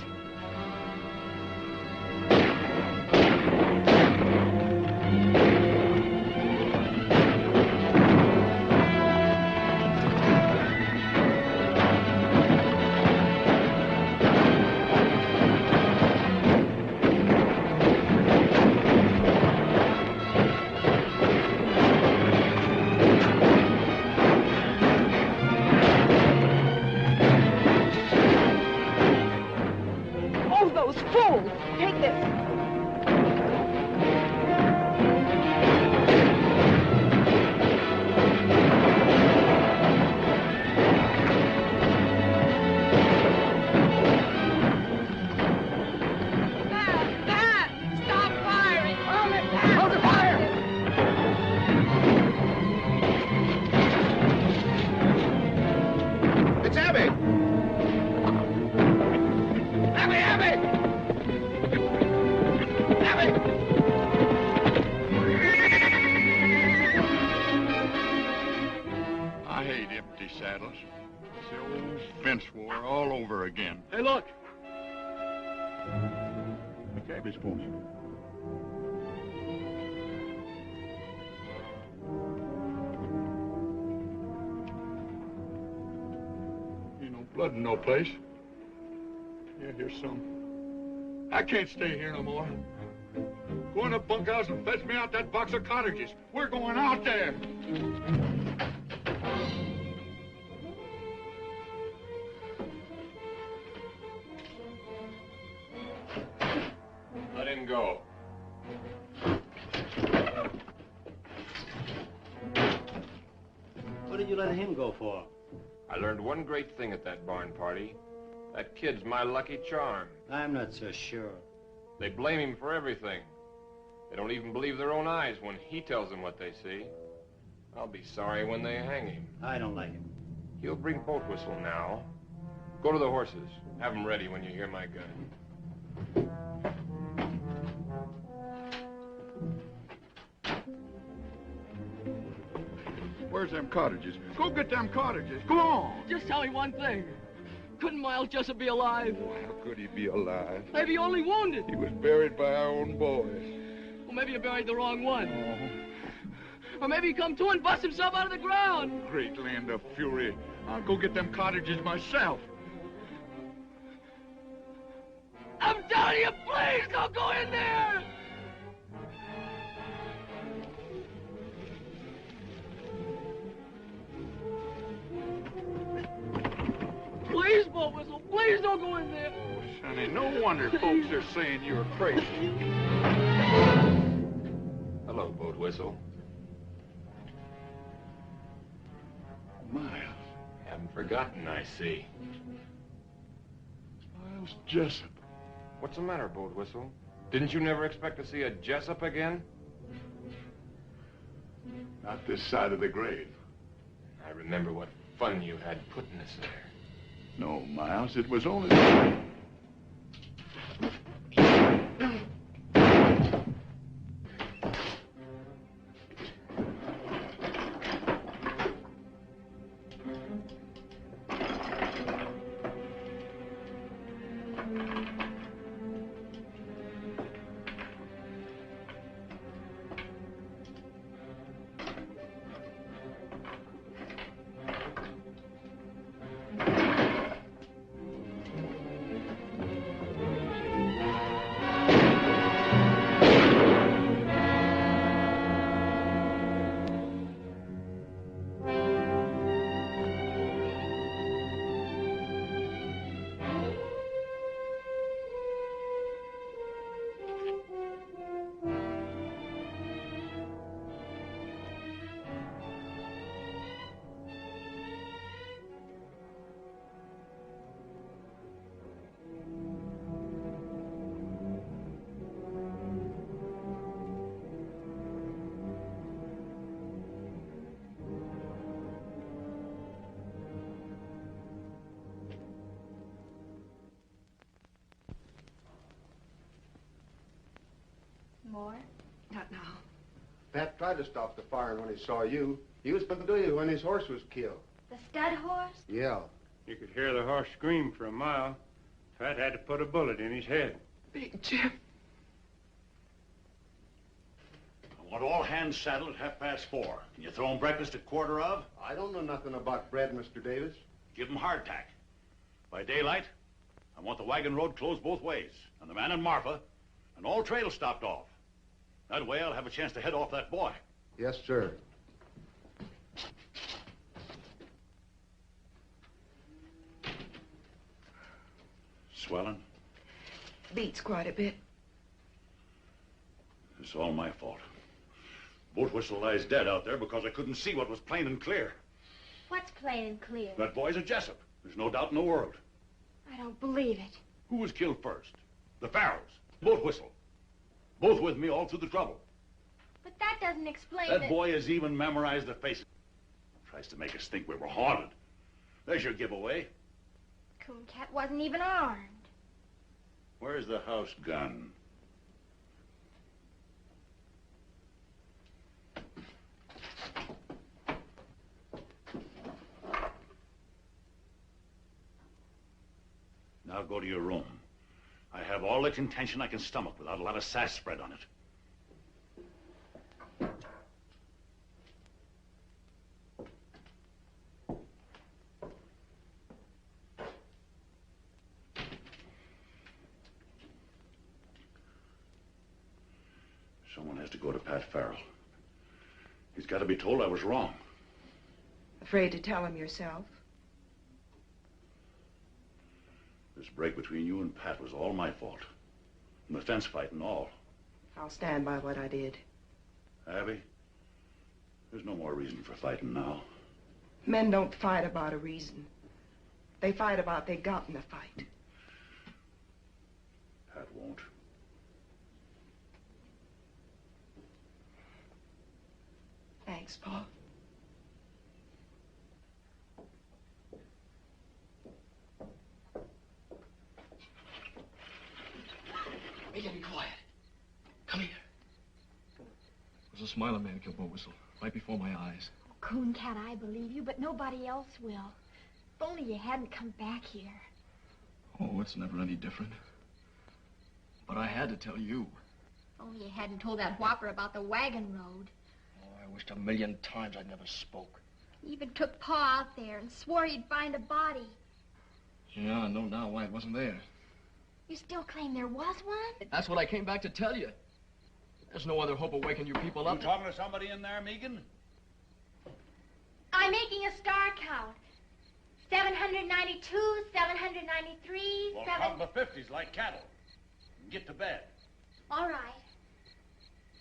Hey, look! The cabbage post. Ain't no blood in no place. Yeah, here's some. I can't stay here no more. Go in the bunkhouse and fetch me out that box of cartridges. We're going out there. Let him go. What did you let him go for? I learned one great thing at that barn party. That kid's my lucky charm. I'm not so sure. They blame him for everything. They don't even believe their own eyes when he tells them what they see. I'll be sorry when they hang him. I don't like him. He'll bring boat whistle now. Go to the horses. Have them ready when you hear my gun. Where's them cottages? Go get them cottages. Come on. Just tell me one thing. Couldn't Miles Jessup be alive? Oh, how could he be alive? Maybe only wounded. He was buried by our own boys. Well, maybe you buried the wrong one. Or maybe he come to and bust himself out of the ground. Great land of fury. I'll go get them cottages myself. I'm telling you, please don't go in there! Please, boat whistle, please don't go in there. Oh, Sonny, no wonder folks are saying you're crazy. Hello, boat whistle. Miles. Haven't forgotten, I see. Miles Jessup. What's the matter, boat whistle? Didn't you never expect to see a Jessup again? Not this side of the grave. I remember what fun you had putting us there. No, Miles, it was only... now? Pat tried to stop the firing when he saw you. He was going to do you when his horse was killed. The stud horse? Yeah. You could hear the horse scream for a mile. Pat had to put a bullet in his head. Big Jim. I want all hands saddled at 4:30. Can you throw 'em breakfast at 1:15? I don't know nothing about bread, Mr. Davis. Give 'em hardtack. By daylight, I want the wagon road closed both ways, and the man and Martha, and all trail stopped off. That way I'll have a chance to head off that boy. Yes, sir. Swelling? Beats quite a bit. It's all my fault. Boat whistle lies dead out there because I couldn't see what was plain and clear. What's plain and clear? That boy's a Jessup. There's no doubt in the world. I don't believe it. Who was killed first? The Farrows. Boat whistle. Both with me all through the trouble. But that doesn't explain That boy has even memorized the faces. Tries to make us think we were haunted. There's your giveaway. Cooncat wasn't even armed. Where's the house gun? Now go to your room. I have all the contention I can stomach without a lot of sass spread on it. Someone has to go to Pat Farrell. He's got to be told I was wrong. Afraid to tell him yourself? This break between you and Pat was all my fault. And the fence fight and all. I'll stand by what I did. Abby, there's no more reason for fighting now. Men don't fight about a reason. They fight about they got in a fight. Pat won't. Thanks, Paul. Megan, be quiet. Come here. It was a smiler man killed Boat Whistle, right before my eyes. Cooncat, I believe you, but nobody else will. If only you hadn't come back here. Oh, it's never any different. But I had to tell you. If only you hadn't told that whopper about the wagon road. Oh, I wished a million times I'd never spoke. He even took Pa out there and swore he'd find a body. Yeah, I know now why it wasn't there. You still claim there was one? That's what I came back to tell you. There's no other hope of waking you people up. You talking to somebody in there, Megan? I'm making a star count. 792, 793, Well, count the 50s like cattle. And get to bed. All right.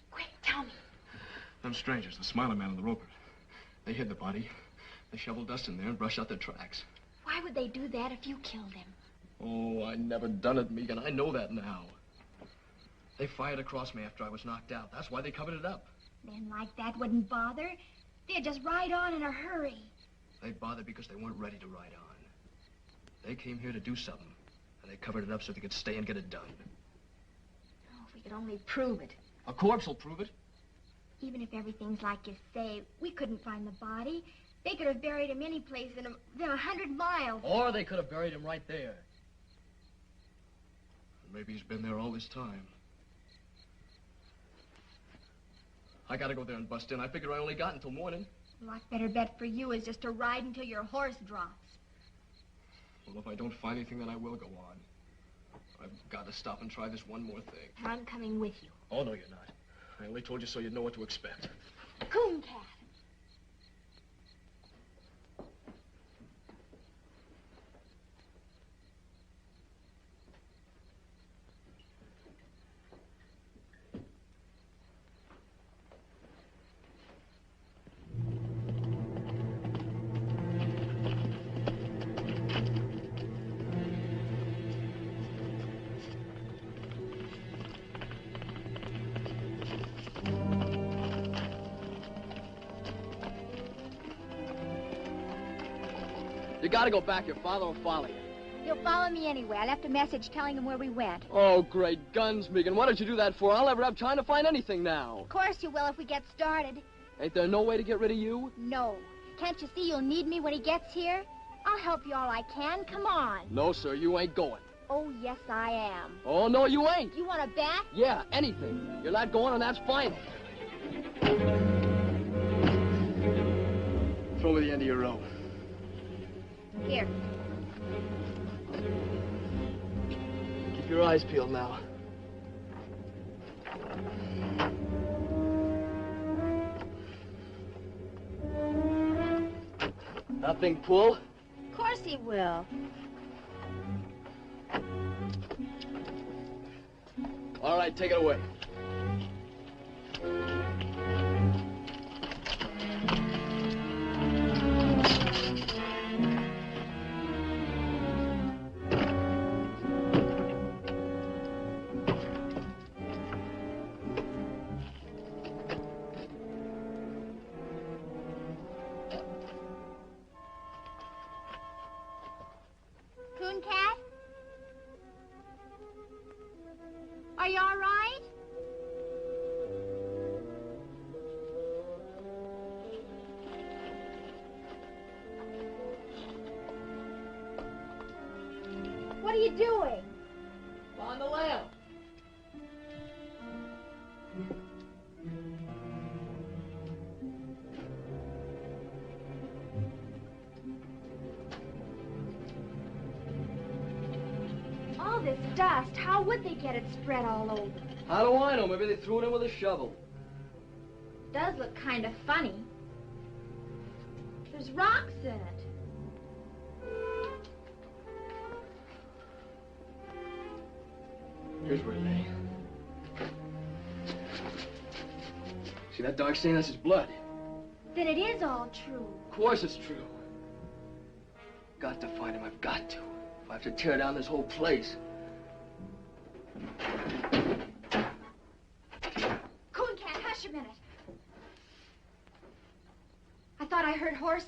Quick, tell me. Them strangers, the smiler man and the roper, they hid the body. They shoveled dust in there and brushed out their tracks. Why would they do that if you killed him? Oh, I never done it, Megan. I know that now. They fired across me after I was knocked out. That's why they covered it up. Men like that wouldn't bother. They'd just ride on in a hurry. They bothered because they weren't ready to ride on. They came here to do something, and they covered it up so they could stay and get it done. Oh, if we could only prove it. A corpse will prove it. Even if everything's like you say, we couldn't find the body. They could have buried him any place in 100 miles. Or they could have buried him right there. Maybe he's been there all this time. I gotta go there and bust in. I figure I only got until morning. A lot better bet for you is just to ride until your horse drops. Well, if I don't find anything, then I will go on. I've got to stop and try this one more thing. I'm coming with you. Oh, no, you're not. I only told you so you'd know what to expect. Cooncat. You gotta go back. Your father will follow you. He'll follow me anyway. I left a message telling him where we went. Oh, great guns, Megan. What did you do that for? I'll never have time to find anything now. Of course you will if we get started. Ain't there no way to get rid of you? No. Can't you see you'll need me when he gets here? I'll help you all I can. Come on. No, sir, you ain't going. Oh, yes, I am. Oh, no, you ain't. You want to bet? Yeah, anything. You're not going, and that's final. Throw me the end of your rope. Here. Keep your eyes peeled now. Nothing pull? Of course he will. All right, take it away. Cooncat? Are you all right? What are you doing? On the lamp. All this dust, how would they get it spread all over? How do I know? Maybe they threw it in with a shovel. Does look kind of funny. There's rocks in it. Here's where it lay. See that dark stain? That's his blood. Then it is all true. Of course it's true. Got to find him. I've got to. If I have to tear down this whole place. Cooncat, hush a minute. I thought I heard horses.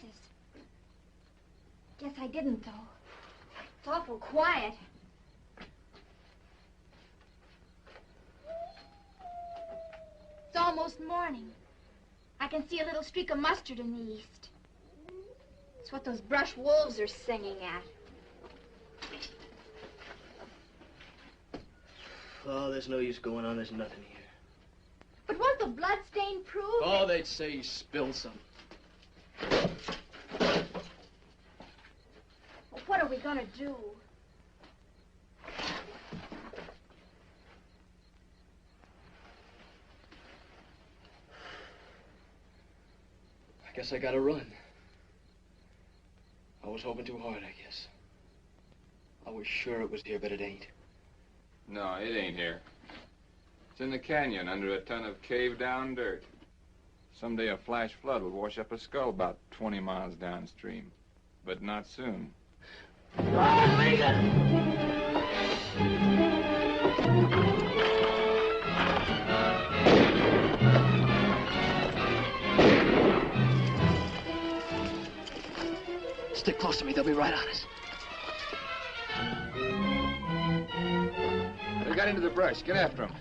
Guess I didn't, though. It's awful quiet. It's almost morning. I can see a little streak of mustard in the east. It's what those brush wolves are singing at. Oh, there's no use going on. There's nothing here. But won't the blood stain prove Oh, it? they'd say he spilled some. Well, what are we gonna do? I guess I gotta run. I was hoping too hard, I guess. I was sure it was here, but it ain't. No, it ain't here. It's in the canyon under a ton of caved-down dirt. Someday a flash flood will wash up a skull about 20 miles downstream. But not soon. Oh, Megan! Stick close to me. They'll be right on us. They got into the brush. Get after them.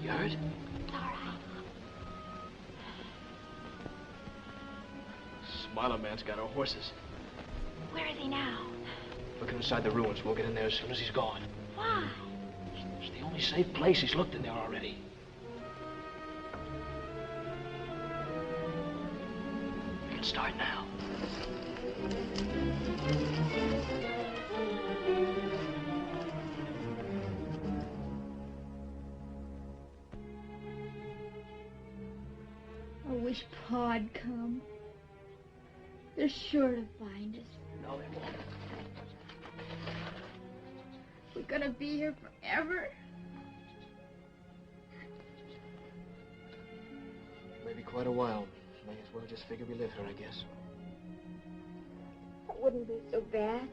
You heard? All right. Smiler man's got our horses. Where is he now? Looking inside the ruins. We'll get in there as soon as he's gone. Why? It's the only safe place. He's looked in there already. We can start now. wish Pa'd come. They're sure to find us. No, they won't. We're gonna be here forever. Maybe quite a while. May as well just figure we live here, I guess. It wouldn't be so bad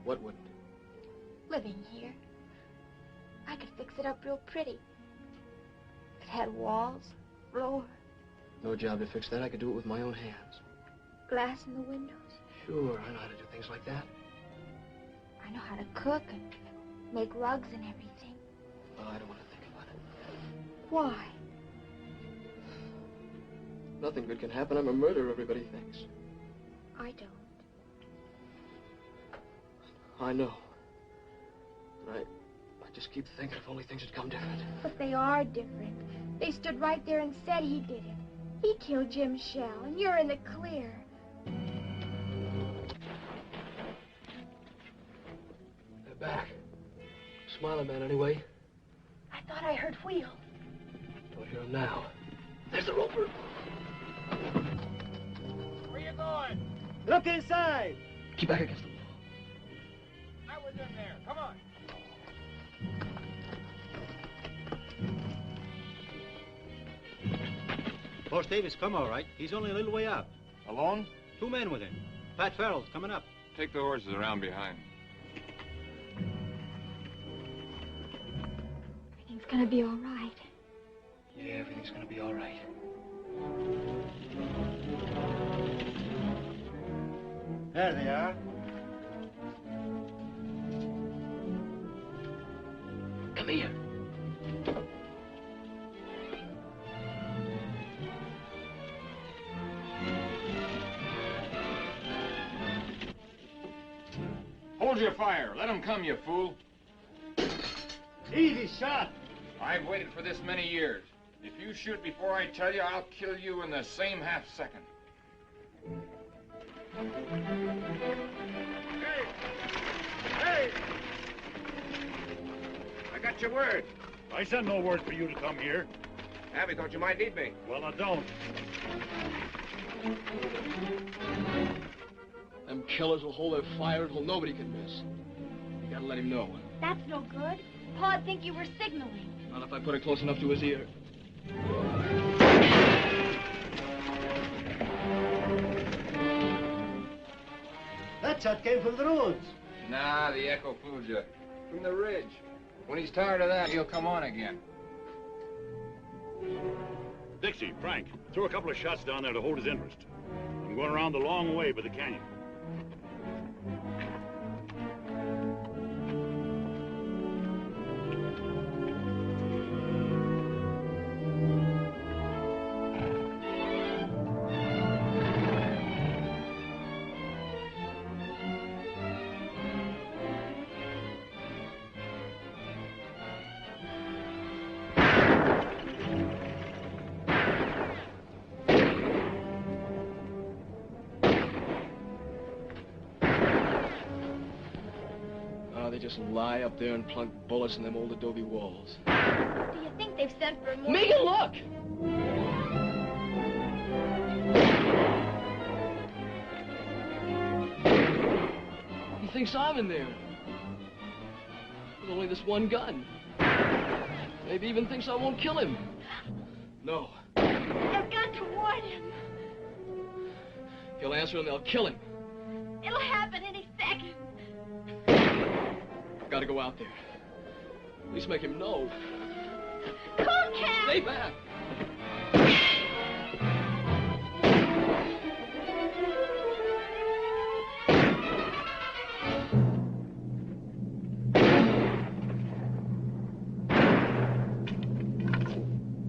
What wouldn't? living here. I could fix it up real pretty. It had walls, floor, No job to fix that. I could do it with my own hands. glass in the windows. Sure, I know how to do things like that. I know how to cook and make rugs and everything. Oh, I don't want to think about it. Why? Nothing good can happen. I'm a murderer, everybody thinks. I don't. I know. But I just keep thinking if only things had come different. But they are different. They stood right there and said he did it. He killed Jim Shell, and you're in the clear. They're back. Smiling man, anyway. I thought I heard wheels. Don't hear him now. There's the roper. Where you going? Look inside. Keep back against the wall. I was in there. Come on. Boss Davis come all right. He's only a little way out. Alone? 2 men with him. Pat Farrell's coming up. Take the horses around behind. Everything's gonna be all right. Yeah, everything's gonna be all right. There they are. Come here. Hold your fire. Let them come, you fool. Easy shot. I've waited for this many years. If you shoot before I tell you, I'll kill you in the same half second. Hey! I got your word. I sent no word for you to come here. Abby thought you might need me. Well, I don't. Them killers will hold their fire until nobody can miss. You gotta let him know. That's no good. Pa'd think you were signaling. Not if I put it close enough to his ear. That shot came from the roads. Nah, the echo fooled you. From the ridge. When he's tired of that, he'll come on again. Dixie, Frank, throw a couple of shots down there to hold his interest. I'm going around the long way by the canyon. They just lie up there and plunk bullets in them old adobe walls. Do you think they've sent for more? Megan, look! He thinks I'm in there. With only this one gun. Maybe even thinks I won't kill him. No. They've got to warn him. He'll answer and they'll kill him. It'll happen any second. Gotta go out there. At least make him know. Cooncat! Stay back!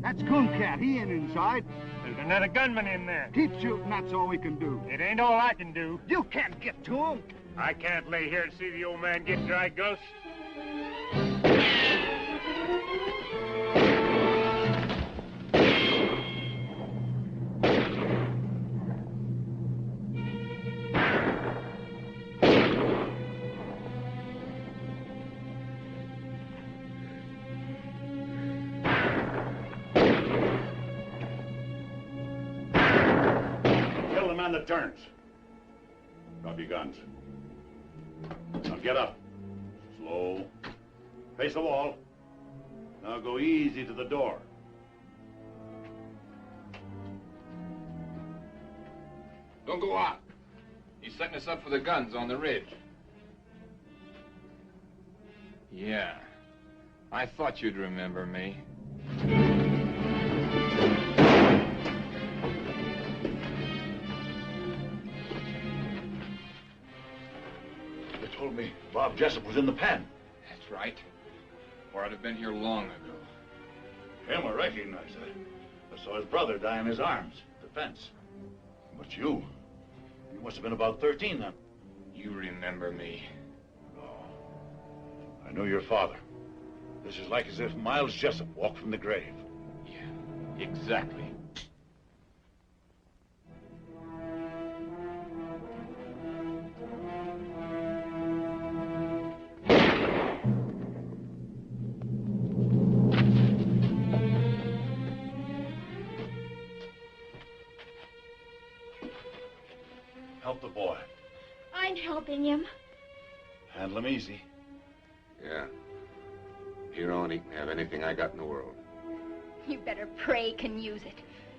That's cooncat. He ain't inside. There's another gunman in there. Keep shooting. That's all we can do. It ain't all I can do. You can't get to him. I can't lay here and see the old man get dry gulch. on the turns. Drop your guns. Now get up. Slow. Face the wall. Now go easy to the door. Don't go out. He's setting us up for the guns on the ridge. Yeah. I thought you'd remember me. They told me Bob Jessup was in the pen. That's right. Or I'd have been here long ago. Him, I recognize. I saw his brother die in his arms at the fence. But you must have been about 13 then. You remember me. I knew your father. This is like as if Miles Jessup walked from the grave. Yeah, exactly. Help the boy. I'm helping him. Handle him easy. Yeah. Here on, he can have anything I got in the world. You better pray he can use it.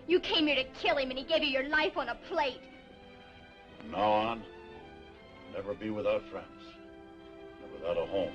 You came here to kill him and he gave you your life on a plate. From now on, never be without friends. And without a home.